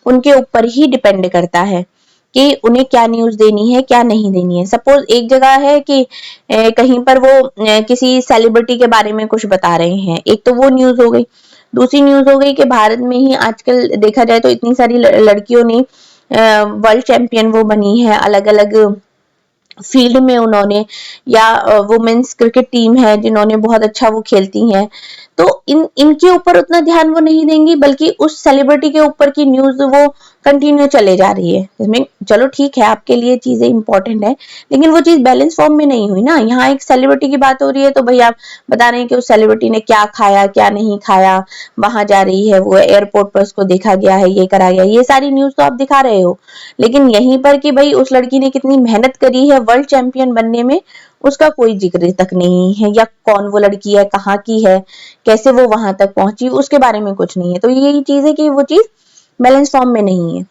उनके ऊपर ही डिपेंड करता है कि उन्हें क्या न्यूज देनी है, क्या नहीं देनी है। सपोज एक जगह है कि कहीं पर वो किसी सेलिब्रिटी के बारे में कुछ बता रहे हैं, एक तो वो न्यूज हो गई। दूसरी न्यूज हो गई कि भारत में ही आजकल देखा जाए तो इतनी सारी लड़कियों ने वर्ल्ड चैंपियन वो बनी है अलग अलग फील्ड में उन्होंने, या वुमेन्स क्रिकेट टीम है जिन्होंने बहुत अच्छा वो खेलती हैं, तो इनके ऊपर उतना ध्यान वो नहीं देंगी, बल्कि उस सेलिब्रिटी के ऊपर की न्यूज वो कंटिन्यू चले जा रही है। इसमें चलो ठीक है, आपके लिए चीजें इंपॉर्टेंट है, लेकिन वो चीज बैलेंस फॉर्म में नहीं हुई ना। यहाँ एक सेलिब्रिटी की बात हो रही है तो भाई आप बता रहे हैं कि उस सेलिब्रिटी ने क्या खाया क्या नहीं खाया, वहां जा रही है वो एयरपोर्ट पर उसको देखा गया है, ये करा गया, ये सारी न्यूज तो आप दिखा रहे हो। लेकिन यहीं पर कि भाई उस लड़की ने कितनी मेहनत करी है वर्ल्ड चैंपियन बनने में, उसका कोई जिक्र तक नहीं है, या कौन वो लड़की है, कहाँ की है, कैसे वो वहां तक पहुंची, उसके बारे में कुछ नहीं है। तो यही चीज है कि वो चीज बैलेंस फॉर्म में नहीं है।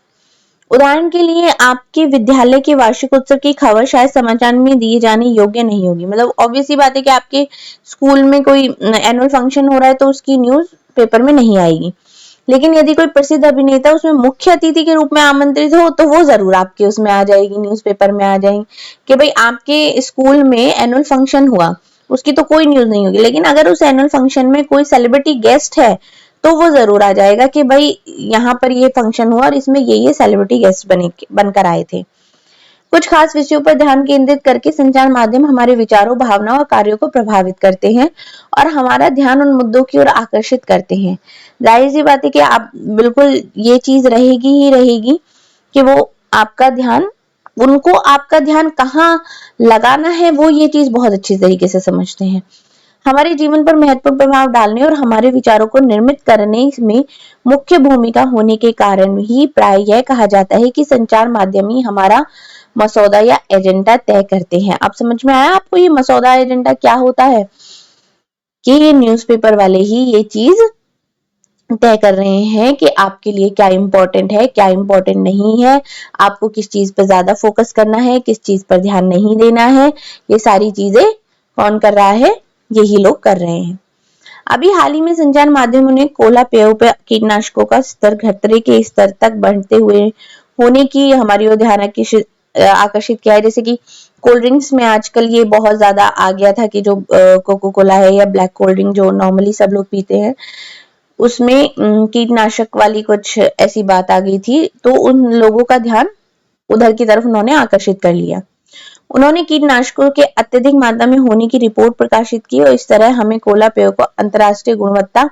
उदाहरण के लिए आपके विद्यालय के वार्षिक उत्सव की खबर शायद समाचार में दिए जाने योग्य नहीं होगी। मतलब ऑब्वियस सी बात है कि आपके स्कूल में कोई एनुअल फंक्शन हो रहा है तो उसकी न्यूज पेपर में नहीं आएगी, लेकिन यदि कोई प्रसिद्ध अभिनेता उसमें मुख्य अतिथि के रूप में आमंत्रित हो तो वो जरूर आपके उसमें आ जाएगी, न्यूज़पेपर में आ जाएगी कि भाई आपके स्कूल में एनुअल फंक्शन हुआ, उसकी तो कोई न्यूज नहीं होगी। लेकिन अगर उस एनुअल फंक्शन में कोई सेलिब्रिटी गेस्ट है तो वो जरूर आ जाएगा कि भाई यहाँ पर ये फंक्शन हुआ और इसमें ये सेलिब्रिटी गेस्ट बनकर आए थे। कुछ खास विषयों पर ध्यान केंद्रित करके संचार माध्यम हमारे विचारों, भावनाओं और कार्यों को प्रभावित करते हैं और हमारा ध्यान उन मुद्दों की ओर आकर्षित करते हैं। जाहिर सी बात है कि आप बिल्कुल ये चीज रहेगी ही रहेगी कि वो आपका ध्यान, उनको आपका ध्यान कहाँ लगाना है वो ये चीज बहुत अच्छी तरीके से समझते हैं। हमारे जीवन पर महत्वपूर्ण प्रभाव डालने और हमारे विचारों को निर्मित करने में मुख्य भूमिका होने के कारण ही प्राय यह कहा जाता है कि संचार माध्यम ही हमारा मसौदा या एजेंडा तय करते हैं। आप समझ में आया आपको ये मसौदा एजेंडा क्या होता है? कि ये न्यूज़पेपर वाले ही ये चीज तय कर रहे हैं कि आपके लिए क्या इंपॉर्टेंट है, क्या इंपॉर्टेंट नहीं है, आपको किस चीज पर ज्यादा फोकस करना है, किस चीज पर ध्यान नहीं देना है। ये सारी चीजें कौन कर रहा है? यही लोग कर रहे हैं। अभी हाल ही में संचार माध्यमों ने कोला पेयों पर कीटनाशकों का स्तर खतरे के स्तर तक बढ़ते हुए होने की हमारी ओर ध्यान आकर्षित किया है। जैसे कि कोल्ड ड्रिंक्स में आजकल ये बहुत ज्यादा आ गया था कि जो कोको कोला है या ब्लैक कोल्ड ड्रिंक जो नॉर्मली सब लोग पीते हैं, उसमें कीटनाशक वाली कुछ ऐसी बात आ गई थी, तो उन लोगों का ध्यान उधर की तरफ उन्होंने आकर्षित कर लिया। उन्होंने कीटनाशकों के अत्यधिक मात्रा में होने की रिपोर्ट प्रकाशित की और इस तरह हमें कोला पेयों को अंतर्राष्ट्रीय गुणवत्ता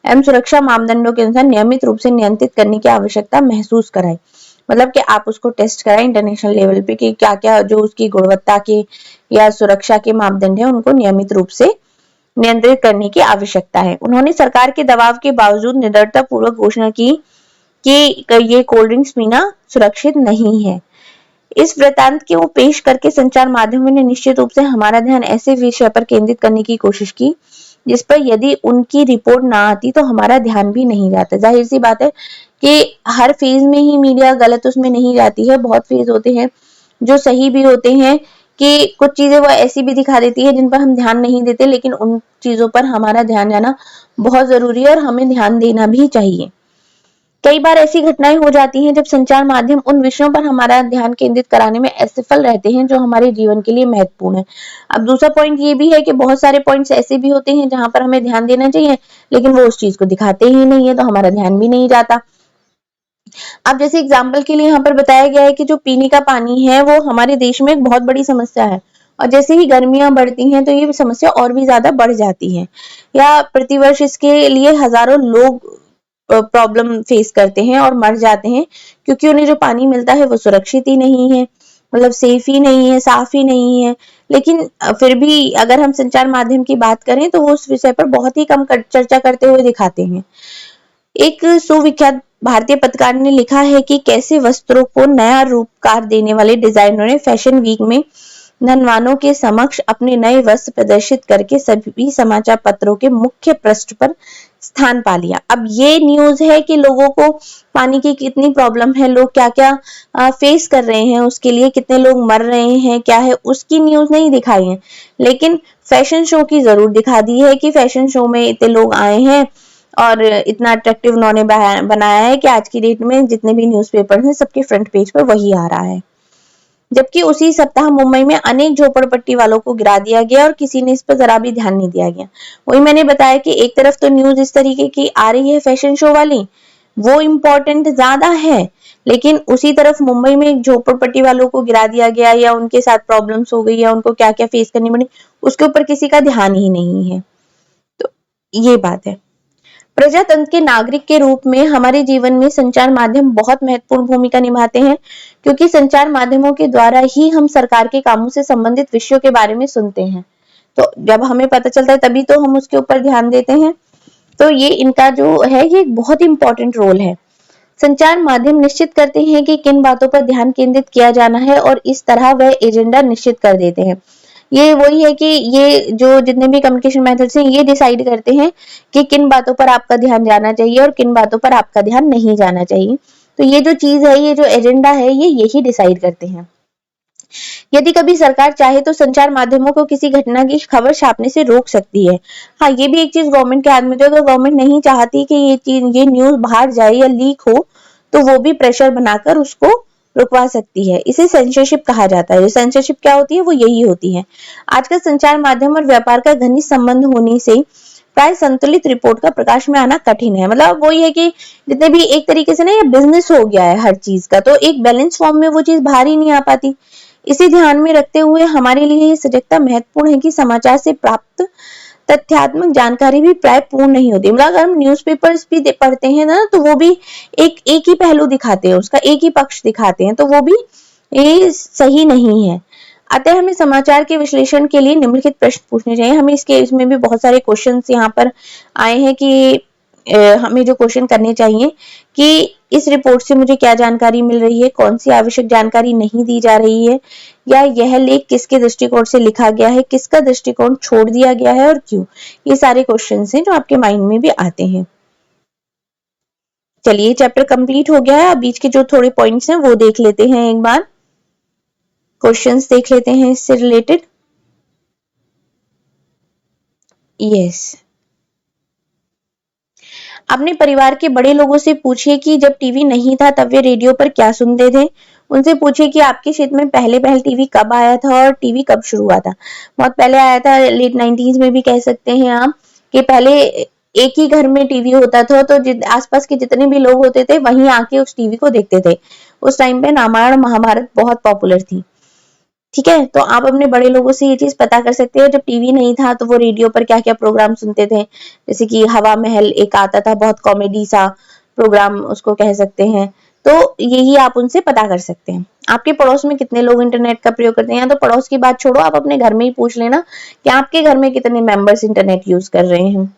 एवं सुरक्षा मापदंडों के अनुसार नियमित रूप से नियंत्रित करने की आवश्यकता महसूस कराई। मतलब कि आप उसको टेस्ट कराएं इंटरनेशनल लेवल पे कि क्या क्या जो उसकी गुणवत्ता के या सुरक्षा के मापदंड है उनको नियमित रूप से नियंत्रित करने की आवश्यकता है। उन्होंने सरकार के दबाव के बावजूद निडरता पूर्वक घोषणा की कि ये कोल्ड ड्रिंक्स पीना सुरक्षित नहीं है। इस वृत्तांत को पेश करके संचार माध्यमों ने निश्चित रूप से हमारा ध्यान ऐसे विषय पर केंद्रित करने की कोशिश की जिस पर यदि उनकी रिपोर्ट ना आती तो हमारा ध्यान भी नहीं जाता। जाहिर सी बात है कि हर फेज में ही मीडिया गलत उसमें नहीं जाती है, बहुत फेज होते हैं जो सही भी होते हैं, कि कुछ चीजें वो ऐसी भी दिखा देती है जिन पर हम ध्यान नहीं देते, लेकिन उन चीजों पर हमारा ध्यान जाना बहुत जरूरी है और हमें ध्यान देना भी चाहिए। कई बार ऐसी घटनाएं हो जाती हैं जब संचार माध्यम उन विषयों पर हमारा ध्यान केंद्रित कराने में असफल रहते हैं जो हमारे जीवन के लिए महत्वपूर्ण है। अब दूसरा पॉइंट ये भी है कि बहुत सारे पॉइंट्स ऐसे भी होते हैं जहां पर हमें ध्यान देना चाहिए, लेकिन वो उस चीज को दिखाते ही नहीं है, तो हमारा ध्यान भी नहीं जाता। अब जैसे एग्जाम्पल के लिए यहाँ पर बताया गया है कि जो पीने का पानी है वो हमारे देश में एक बहुत बड़ी समस्या है, और जैसे ही गर्मियां बढ़ती हैं तो ये समस्या और भी ज्यादा बढ़ जाती है, या प्रतिवर्ष इसके लिए हजारों लोग प्रॉब्लम फेस करते हैं और मर जाते हैं, क्योंकि उन्हें जो पानी मिलता है वो सुरक्षित ही नहीं है, मतलब सेफ ही नहीं है, साफ ही नहीं है। लेकिन फिर भी अगर हम संचार माध्यम की बात करें तो वो उस विषय पर बहुत ही कम चर्चा करते हुए दिखाते हैं। एक सुविख्यात भारतीय पत्रकार ने लिखा है कि कैसे वस्त्रों को नया रूपकार देने वाले डिजाइनरों ने फैशन वीक में धनवानों के समक्ष अपने नए वस्त्र प्रदर्शित करके सभी समाचार पत्रों के मुख्य पृष्ठ पर स्थान पा लिया। अब ये न्यूज है कि लोगों को पानी की कितनी प्रॉब्लम है, लोग क्या क्या फेस कर रहे हैं, उसके लिए कितने लोग मर रहे हैं, क्या है, उसकी न्यूज नहीं दिखाई है, लेकिन फैशन शो की जरूर दिखा दी है कि फैशन शो में इतने लोग आए हैं और इतना अट्रैक्टिव उन्होंने बनाया है कि आज की डेट में जितने भी न्यूज़पेपर हैं सबके फ्रंट पेज पर वही आ रहा है। जबकि उसी सप्ताह मुंबई में अनेक झोपड़पट्टी वालों को गिरा दिया गया और किसी ने इस पर जरा भी ध्यान नहीं दिया गया। वही मैंने बताया कि एक तरफ तो न्यूज इस तरीके की आ रही है फैशन शो वाली, वो इम्पोर्टेंट ज्यादा है, लेकिन उसी तरफ मुंबई में एक झोपड़पट्टी वालों को गिरा दिया गया या उनके साथ प्रॉब्लम्स हो गई या उनको क्या क्या फेस करनी पड़ी, उसके ऊपर किसी का ध्यान ही नहीं है। तो ये बात है। प्रजातंत्र के नागरिक के रूप में हमारे जीवन में संचार माध्यम बहुत महत्वपूर्ण भूमिका निभाते हैं, क्योंकि संचार माध्यमों के द्वारा ही हम सरकार के कामों से संबंधित विषयों के बारे में सुनते हैं। तो जब हमें पता चलता है तभी तो हम उसके ऊपर ध्यान देते हैं। तो ये इनका जो है ये एक बहुत इंपॉर्टेंट रोल है। संचार माध्यम निश्चित करते हैं कि किन बातों पर ध्यान केंद्रित किया जाना है और इस तरह वह एजेंडा निश्चित कर देते हैं। ये वही है कि ये जो जितने भी कम्युनिकेशन मेथड्स हैं ये डिसाइड करते हैं कि किन बातों पर आपका ध्यान जाना चाहिए और किन बातों पर आपका ध्यान नहीं जाना चाहिए। तो ये जो चीज है, ये जो एजेंडा है, ये यही डिसाइड करते हैं। यदि कभी सरकार चाहे तो संचार माध्यमों को किसी घटना की खबर छापने से रोक सकती है। हाँ, ये भी एक चीज गवर्नमेंट के हाथ में, तो अगर गवर्नमेंट नहीं चाहती कि ये न्यूज बाहर जाए या लीक हो, तो वो भी प्रेशर बनाकर उसको रुकवा सकती है। इसे सेंसरशिप कहा जाता है। सेंसरशिप क्या होती है? वो यही होती है। आजकल संचार माध्यम और व्यापार का घनिष्ठ संबंध होने से प्राय संतुलित रिपोर्ट का प्रकाश में आना कठिन है। मतलब वही है कि जितने भी एक तरीके से ना ये बिजनेस हो गया है हर चीज का, तो एक बैलेंस फॉर्म में वो चीज बाहर ही नहीं आ पाती। इसे ध्यान में रखते हुए हमारे लिए ये सजगता महत्वपूर्ण है कि समाचार से प्राप्त तथ्यात्मक जानकारी भी प्राय पूर्ण नहीं होती। मतलब अगर हम न्यूज़पेपर्स भी पढ़ते हैं ना, तो वो भी एक ही पहलू दिखाते हैं, उसका एक ही पक्ष दिखाते हैं, तो वो भी ये सही नहीं है। अतः हमें समाचार के विश्लेषण के लिए निम्नलिखित प्रश्न पूछने चाहिए। हमें इसमें भी बहुत सारे क्वेश्चंस यहाँ पर आए हैं कि हमें जो क्वेश्चन करने चाहिए कि इस रिपोर्ट से मुझे क्या जानकारी मिल रही है, कौन सी आवश्यक जानकारी नहीं दी जा रही है, या यह लेख किसके दृष्टिकोण से लिखा गया है, किसका दृष्टिकोण छोड़ दिया गया है और क्यों। ये सारे क्वेश्चंस हैं जो आपके माइंड में भी आते हैं। चलिए, चैप्टर कंप्लीट हो गया है। अब बीच के जो थोड़े पॉइंट्स हैं वो देख लेते हैं, एक बार क्वेश्चंस देख लेते हैं इससे रिलेटेड। यस, अपने परिवार के बड़े लोगों से पूछिए कि जब टीवी नहीं था तब वे रेडियो पर क्या सुनते थे। उनसे पूछिए कि आपके क्षेत्र में पहले टीवी कब आया था और टीवी कब शुरू हुआ था। बहुत पहले आया था, लेट 90s में भी कह सकते हैं आप, कि पहले एक ही घर में टीवी होता था, तो आसपास के जितने भी लोग होते थे वहीं आके उस टीवी को देखते थे। उस टाइम पे रामायण महाभारत बहुत पॉपुलर थी। ठीक है, तो आप अपने बड़े लोगों से ये चीज पता कर सकते हो, जब टीवी नहीं था तो वो रेडियो पर क्या क्या प्रोग्राम सुनते थे। जैसे कि हवा महल एक आता था, बहुत कॉमेडी सा प्रोग्राम उसको कह सकते हैं। तो यही आप उनसे पता कर सकते हैं। आपके पड़ोस में कितने लोग इंटरनेट का प्रयोग करते हैं, या तो पड़ोस की बात छोड़ो, आप अपने घर में ही पूछ लेना कि आपके घर में कितने मेंबर्स इंटरनेट यूज कर रहे हैं।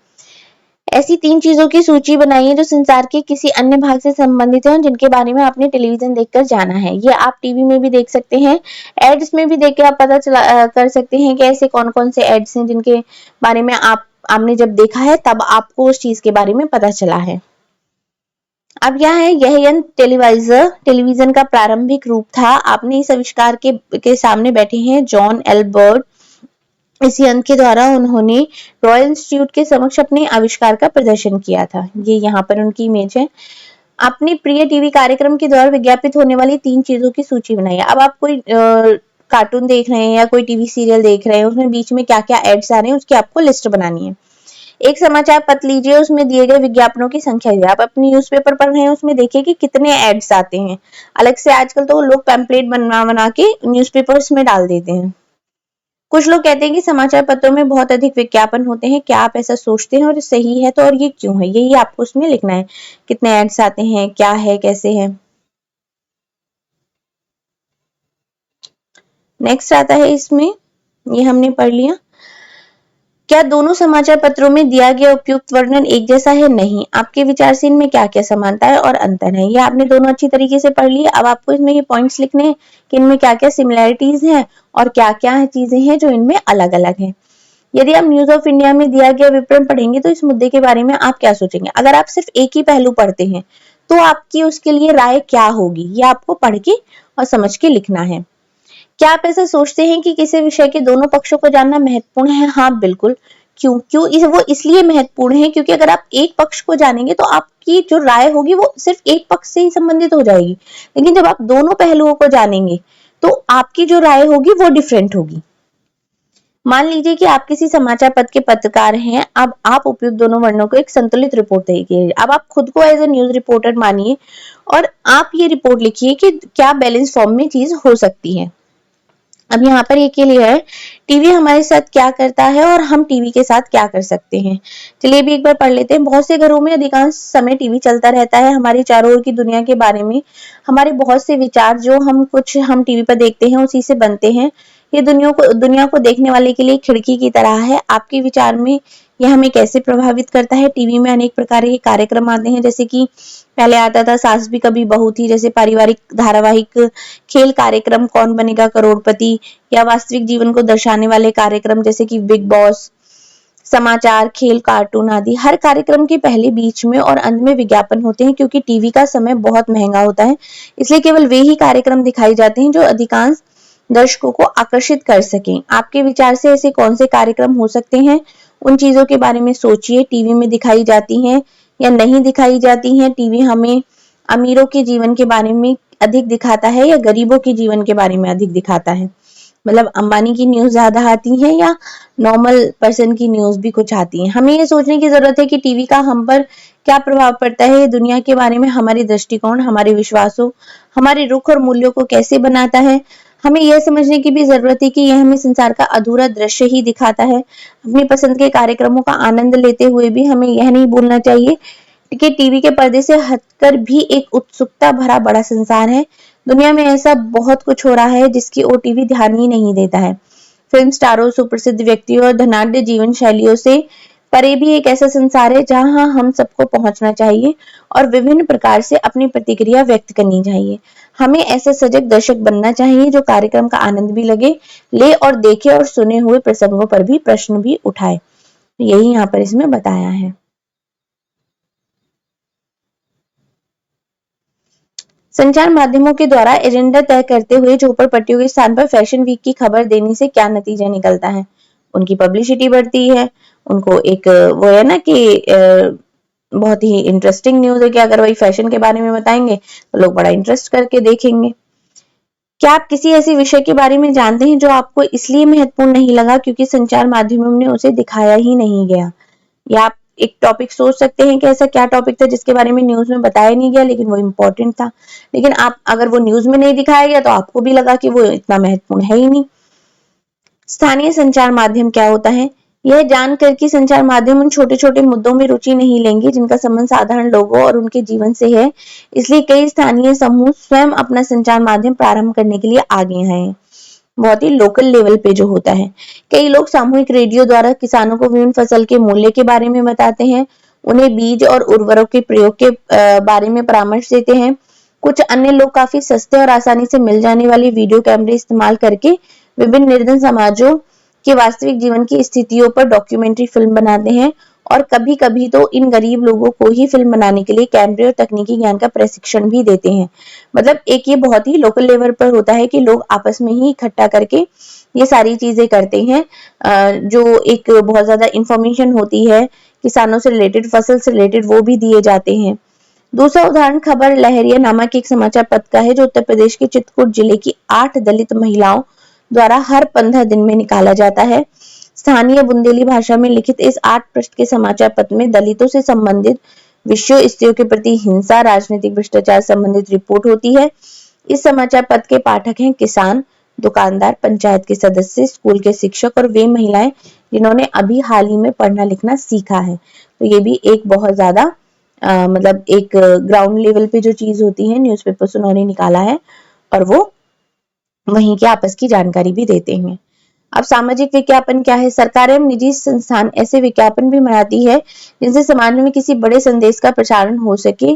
ऐसी 3 चीजों की सूची बनाइए जो संसार के किसी अन्य भाग से संबंधित है और जिनके बारे में आपने टेलीविजन देखकर जाना है। ये आप टीवी में भी देख सकते हैं, एड्स में भी देख के आप पता कर सकते हैं कि ऐसे कौन-कौन से एड्स हैं जिनके बारे में आपने जब देखा है तब आपको उस चीज के बारे में पता चला है। अब यह है, यह यंत्र टेलीविजन का प्रारंभिक रूप था। आपने इस आविष्कार के सामने बैठे हैं जॉन एल बर्ड। इस यंत्र के द्वारा उन्होंने रॉयल इंस्टीट्यूट के समक्ष अपने आविष्कार का प्रदर्शन किया था। ये यहाँ पर उनकी इमेज है। अपने प्रिय टीवी कार्यक्रम के द्वारा विज्ञापित होने वाली 3 चीजों की सूची बनाइए। अब आप कोई कार्टून देख रहे हैं या कोई टीवी सीरियल देख रहे हैं, उसमें बीच में क्या क्या एड्स आ रहे हैं उसकी आपको लिस्ट बनानी है। एक समाचार पत्र लीजिए, उसमें दिए गए विज्ञापनों की संख्या है। आप अपनी न्यूज़पेपर पढ़ रहे हैं, उसमें देखिए कि कितने एड्स आते हैं। अलग से आजकल तो लोग पैम्पलेट बना के न्यूज़पेपर्स में डाल देते हैं। कुछ लोग कहते हैं कि समाचार पत्रों में बहुत अधिक विज्ञापन होते हैं। क्या आप ऐसा सोचते हैं और सही है तो, और ये क्यों है? यही आपको उसमें लिखना है। कितने एड्स आते हैं, क्या है, कैसे है। नेक्स्ट आता है इसमें, ये हमने पढ़ लिया। क्या दोनों समाचार पत्रों में दिया गया उपयुक्त वर्णन एक जैसा है? नहीं। आपके विचार से इनमें क्या क्या समानता है और अंतर है? ये आपने दोनों अच्छी तरीके से पढ़ लिए। अब आपको इसमें ये पॉइंट्स लिखने हैं कि इनमें क्या क्या सिमिलैरिटीज हैं और क्या क्या चीजें हैं जो इनमें अलग अलग हैं। यदि आप न्यूज ऑफ इंडिया में दिया गया विवरण पढ़ेंगे तो इस मुद्दे के बारे में आप क्या सोचेंगे? अगर आप सिर्फ एक ही पहलू पढ़ते हैं तो आपकी उसके लिए राय क्या होगी, ये आपको पढ़ के और समझ के लिखना है। क्या आप ऐसा सोचते हैं कि किसी विषय के दोनों पक्षों को जानना महत्वपूर्ण है? हाँ, बिल्कुल। क्यों वो इसलिए महत्वपूर्ण है क्योंकि अगर आप एक पक्ष को जानेंगे तो आपकी जो राय होगी वो सिर्फ एक पक्ष से ही संबंधित हो जाएगी। लेकिन जब आप दोनों पहलुओं को जानेंगे तो आपकी जो राय होगी वो डिफरेंट होगी। मान लीजिए कि आप किसी समाचार पत्र के पत्रकार हैं। अब आप उपयुक्त दोनों वर्णों को एक संतुलित रिपोर्ट देंगे। अब आप खुद को एज ए न्यूज रिपोर्टर मानिए और आप ये रिपोर्ट लिखिए कि क्या बैलेंस फॉर्म में चीज हो सकती है। अब यहाँ पर एक क्लियर है, टीवी हमारे साथ क्या करता है और हम टीवी के साथ क्या कर सकते हैं। चलिए भी एक बार पढ़ लेते हैं। बहुत से घरों में अधिकांश समय टीवी चलता रहता है। हमारी चारों ओर की दुनिया के बारे में हमारे बहुत से विचार जो हम टीवी पर देखते हैं उसी से बनते हैं। ये दुनिया को देखने वाले के लिए खिड़की की तरह है। आपके विचार में यह हमें कैसे प्रभावित करता है? टीवी में अनेक प्रकार के कार्यक्रम आते हैं, जैसे कि पहले आता था सास भी कभी बहू थी, जैसे पारिवारिक धारावाहिक, खेल कार्यक्रम कौन बनेगा करोड़पति, या वास्तविक जीवन को दर्शाने वाले कार्यक्रम जैसे कि बिग बॉस, समाचार, खेल, कार्टून आदि। हर कार्यक्रम के पहले, बीच में और अंत में विज्ञापन होते हैं। क्योंकि टीवी का समय बहुत महंगा होता है, इसलिए केवल वे ही कार्यक्रम दिखाए जाते हैं जो अधिकांश दर्शकों को आकर्षित कर सकें। आपके विचार से ऐसे कौन से कार्यक्रम हो सकते हैं? उन चीजों के बारे में सोचिए। टीवी में दिखाई जाती हैं या नहीं दिखाई जाती हैं? टीवी हमें अमीरों के जीवन के बारे में अधिक दिखाता है या गरीबों के जीवन के बारे में अधिक दिखाता है? मतलब अंबानी की न्यूज ज्यादा आती है या नॉर्मल पर्सन की न्यूज भी कुछ आती है? हमें ये सोचने की जरूरत है कि टीवी का हम पर क्या प्रभाव पड़ता है। दुनिया के बारे में हमारे दृष्टिकोण, हमारे विश्वासों, हमारे रुख और मूल्यों को कैसे बनाता है। हमें यह समझने की भी जरूरत है कि यह हमें संसार का अधूरा दृश्य ही दिखाता है। अपनी पसंद के कार्यक्रमों का आनंद लेते हुए भी हमें यह नहीं भूलना चाहिए कि टीवी के पर्दे से हटकर भी एक उत्सुकता भरा बड़ा संसार है। दुनिया में ऐसा बहुत कुछ हो रहा है जिसकी ओर टीवी ध्यान ही नहीं देता है। फिल्म स्टारों, सुप्रसिद्ध व्यक्तियों और धनाढ्य जीवन शैलियों से परे भी एक ऐसा संसार है जहां हम सबको पहुंचना चाहिए और विभिन्न प्रकार से अपनी प्रतिक्रिया व्यक्त करनी चाहिए। हमें ऐसे सजग दर्शक बनना चाहिए जो कार्यक्रम का आनंद भी ले और देखे और सुने हुए प्रसंगों पर भी प्रश्न भी उठाए। यही यहाँ पर इसमें बताया है। संचार माध्यमों के द्वारा एजेंडा तय करते हुए झोपड़पट्टियों के स्थान पर फैशन वीक की खबर देने से क्या नतीजा निकलता है? उनकी पब्लिसिटी बढ़ती है। उनको एक वो है ना कि बहुत ही इंटरेस्टिंग न्यूज है कि अगर वही फैशन के बारे में बताएंगे तो लोग बड़ा इंटरेस्ट करके देखेंगे। क्या आप किसी ऐसे विषय के बारे में जानते हैं जो आपको इसलिए महत्वपूर्ण नहीं लगा क्योंकि संचार माध्यमों ने उसे दिखाया ही नहीं गया? या आप एक टॉपिक सोच सकते हैं कि ऐसा क्या टॉपिक था जिसके बारे में न्यूज में बताया नहीं गया लेकिन वो इम्पोर्टेंट था, लेकिन आप अगर वो न्यूज में नहीं दिखाया गया तो आपको भी लगा कि वो इतना महत्वपूर्ण है ही नहीं। स्थानीय संचार माध्यम क्या होता है? यह जानकर कि संचार माध्यम उन छोटे छोटे मुद्दों में रुचि नहीं लेंगे जिनका संबंध साधारण लोगों और उनके जीवन से है, इसलिए कई स्थानीय समूह स्वयं अपना संचार माध्यम प्रारंभ करने के लिए आगे हैं। बहुत ही लोकल लेवल पे जो होता है। कई लोग सामूहिक रेडियो द्वारा किसानों को विभिन्न फसल के मूल्य के बारे में बताते हैं, उन्हें बीज और उर्वरक के प्रयोग के बारे में परामर्श देते हैं। कुछ अन्य लोग काफी सस्ते और आसानी से मिल जाने वाले वीडियो कैमरे इस्तेमाल करके विभिन्न निर्धन समाजों के वास्तविक जीवन की स्थितियों पर डॉक्यूमेंट्री फिल्म बनाते हैं। और कभी कभी तो इन गरीब लोगों को ही फिल्म बनाने के लिए कैमरे और तकनीकी ज्ञान का प्रशिक्षण भी देते हैं। मतलब एक ये बहुत ही लोकल लेवल पर होता है कि लोग आपस में ही इकट्ठा करके ये सारी चीजें करते हैं। जो एक बहुत ज्यादा इंफॉर्मेशन होती है किसानों से रिलेटेड, फसल से रिलेटेड, वो भी दिए जाते हैं। दूसरा उदाहरण खबर लहरिया नामक एक समाचार पत्र का है जो उत्तर प्रदेश के चित्रकूट जिले की 8 दलित महिलाओं द्वारा हर 15 दिन में निकाला जाता है। स्थानीय बुंदेली भाषा में लिखित इस 8 पृष्ठ के समाचार पत्र में दलितों से संबंधित विषयों, स्त्रियों के प्रति हिंसा, राजनीतिक भ्रष्टाचार संबंधित रिपोर्ट होती है। इस समाचार पत्र के पाठक हैं किसान, दुकानदार, पंचायत के सदस्य, स्कूल के शिक्षक और वे महिलाएं जिन्होंने अभी हाल ही में पढ़ना लिखना सीखा है। तो ये भी एक बहुत ज्यादा मतलब एक ग्राउंड लेवल पे जो चीज होती है न्यूज़पेपर से उन्होंने निकाला है और वो वहीं के आपस की जानकारी भी देते हैं। अब सामाजिक विज्ञापन क्या है? सरकारें निजी संस्थान ऐसे विज्ञापन भी बनाती है जिनसे समाज में किसी बड़े संदेश का प्रचारण हो सके।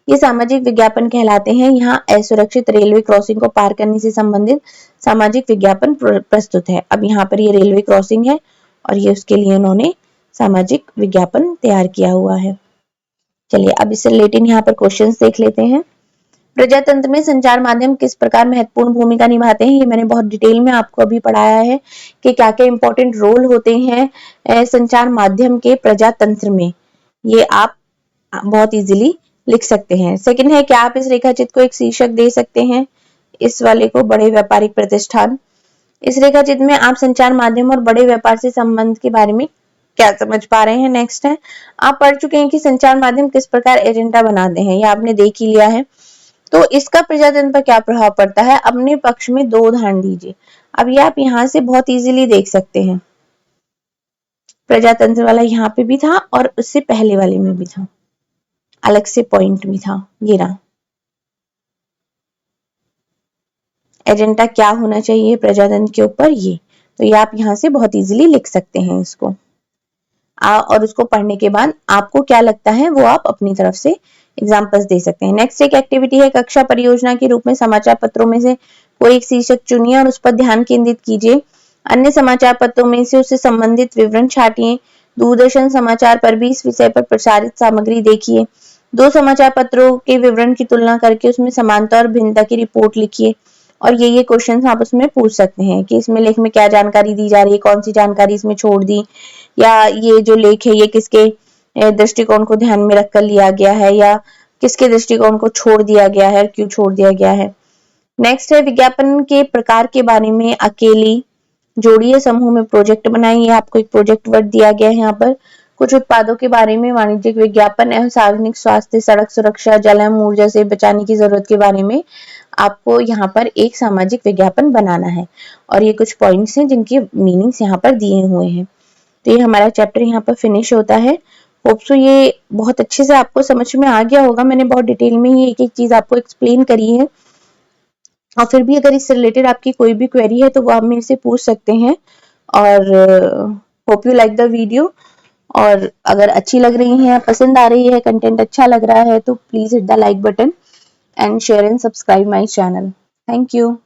ये सामाजिक विज्ञापन कहलाते हैं। यहाँ असुरक्षित रेलवे क्रॉसिंग को पार करने से संबंधित सामाजिक विज्ञापन प्रस्तुत है। अब यहाँ पर ये रेलवे क्रॉसिंग है और ये उसके लिए उन्होंने सामाजिक विज्ञापन तैयार किया हुआ है। चलिए अब इससे रिलेटेड यहाँ पर क्वेश्चंस देख लेते हैं। प्रजातंत्र में संचार माध्यम किस प्रकार महत्वपूर्ण भूमिका निभाते हैं? ये मैंने बहुत डिटेल में आपको अभी पढ़ाया है कि क्या क्या इंपॉर्टेंट रोल होते हैं संचार माध्यम के प्रजातंत्र में। ये आप बहुत इजीली लिख सकते हैं। सेकंड है, क्या आप इस रेखाचित्र को एक शीर्षक दे सकते हैं? इस वाले को बड़े व्यापारिक प्रतिष्ठान। इस रेखाचित्र में आप संचार माध्यम और बड़े व्यापार से संबंध के बारे में क्या समझ पा रहे हैं? नेक्स्ट है, आप पढ़ चुके हैं कि संचार माध्यम किस प्रकार एजेंडा बनाते हैं, ये आपने देख ही लिया है। तो इसका प्रजातंत्र पर क्या प्रभाव पड़ता है? अपने पक्ष में 2 उदाहरण दीजिए। अब ये आप यहाँ से बहुत इजीली देख सकते हैं। प्रजातंत्र वाला यहाँ पे भी था और उससे पहले वाले में भी था, अलग से पॉइंट भी था। ये रहा एजेंडा क्या होना चाहिए प्रजातंत्र के ऊपर, ये तो ये आप यहाँ से बहुत इजीली लिख सकते हैं इसको। और उसको पढ़ने के बाद आपको क्या लगता है वो आप अपनी तरफ से एग्जाम्पल्स दे सकते हैं। नेक्स्ट एक एक्टिविटी है, कक्षा परियोजना के रूप में समाचार पत्रों में से कोई एक शीर्षक चुनिए और उस पर ध्यान केंद्रित कीजिए। अन्य समाचार पत्रों में से उससे संबंधित विवरण छाटिए। दूरदर्शन समाचार पर भी इस विषय पर प्रसारित सामग्री देखिए। 2 समाचार पत्रों के विवरण की तुलना करके उसमें समानता और भिन्नता की रिपोर्ट लिखिए। और ये क्वेश्चन आप उसमें पूछ सकते हैं कि इसमें लेख में क्या जानकारी दी जा रही है, कौन सी जानकारी इसमें छोड़ दी, या ये जो लेख है ये किसके दृष्टिकोण को ध्यान में रखकर लिया गया है, या किसके दृष्टिकोण को छोड़ दिया गया है, क्यों छोड़ दिया गया है। नेक्स्ट है, विज्ञापन के प्रकार के बारे में अकेली, जोड़िए, समूह में प्रोजेक्ट बनाइए। आपको एक प्रोजेक्ट वर्क दिया गया है यहाँ पर। कुछ उत्पादों के बारे में वाणिज्यिक विज्ञापन एवं सार्वजनिक स्वास्थ्य, सड़क सुरक्षा, जल एवं ऊर्जा से बचाने की जरूरत के बारे में आपको यहाँ पर एक सामाजिक विज्ञापन बनाना है। और ये कुछ पॉइंट्स हैं जिनके मीनिंग्स यहाँ पर दिए हुए हैं। तो ये हमारा चैप्टर यहाँ पर फिनिश होता है। होप सो ये बहुत अच्छे से आपको समझ में आ गया होगा। मैंने बहुत डिटेल में ही एक एक चीज आपको एक्सप्लेन करी है। और फिर भी अगर इससे रिलेटेड आपकी कोई भी क्वेरी है तो वो आप मेरे से पूछ सकते हैं। और hope you like the video. और अगर अच्छी लग रही है, पसंद आ रही है, कंटेंट अच्छा लग रहा है तो please hit the like button and share and subscribe my channel. Thank you.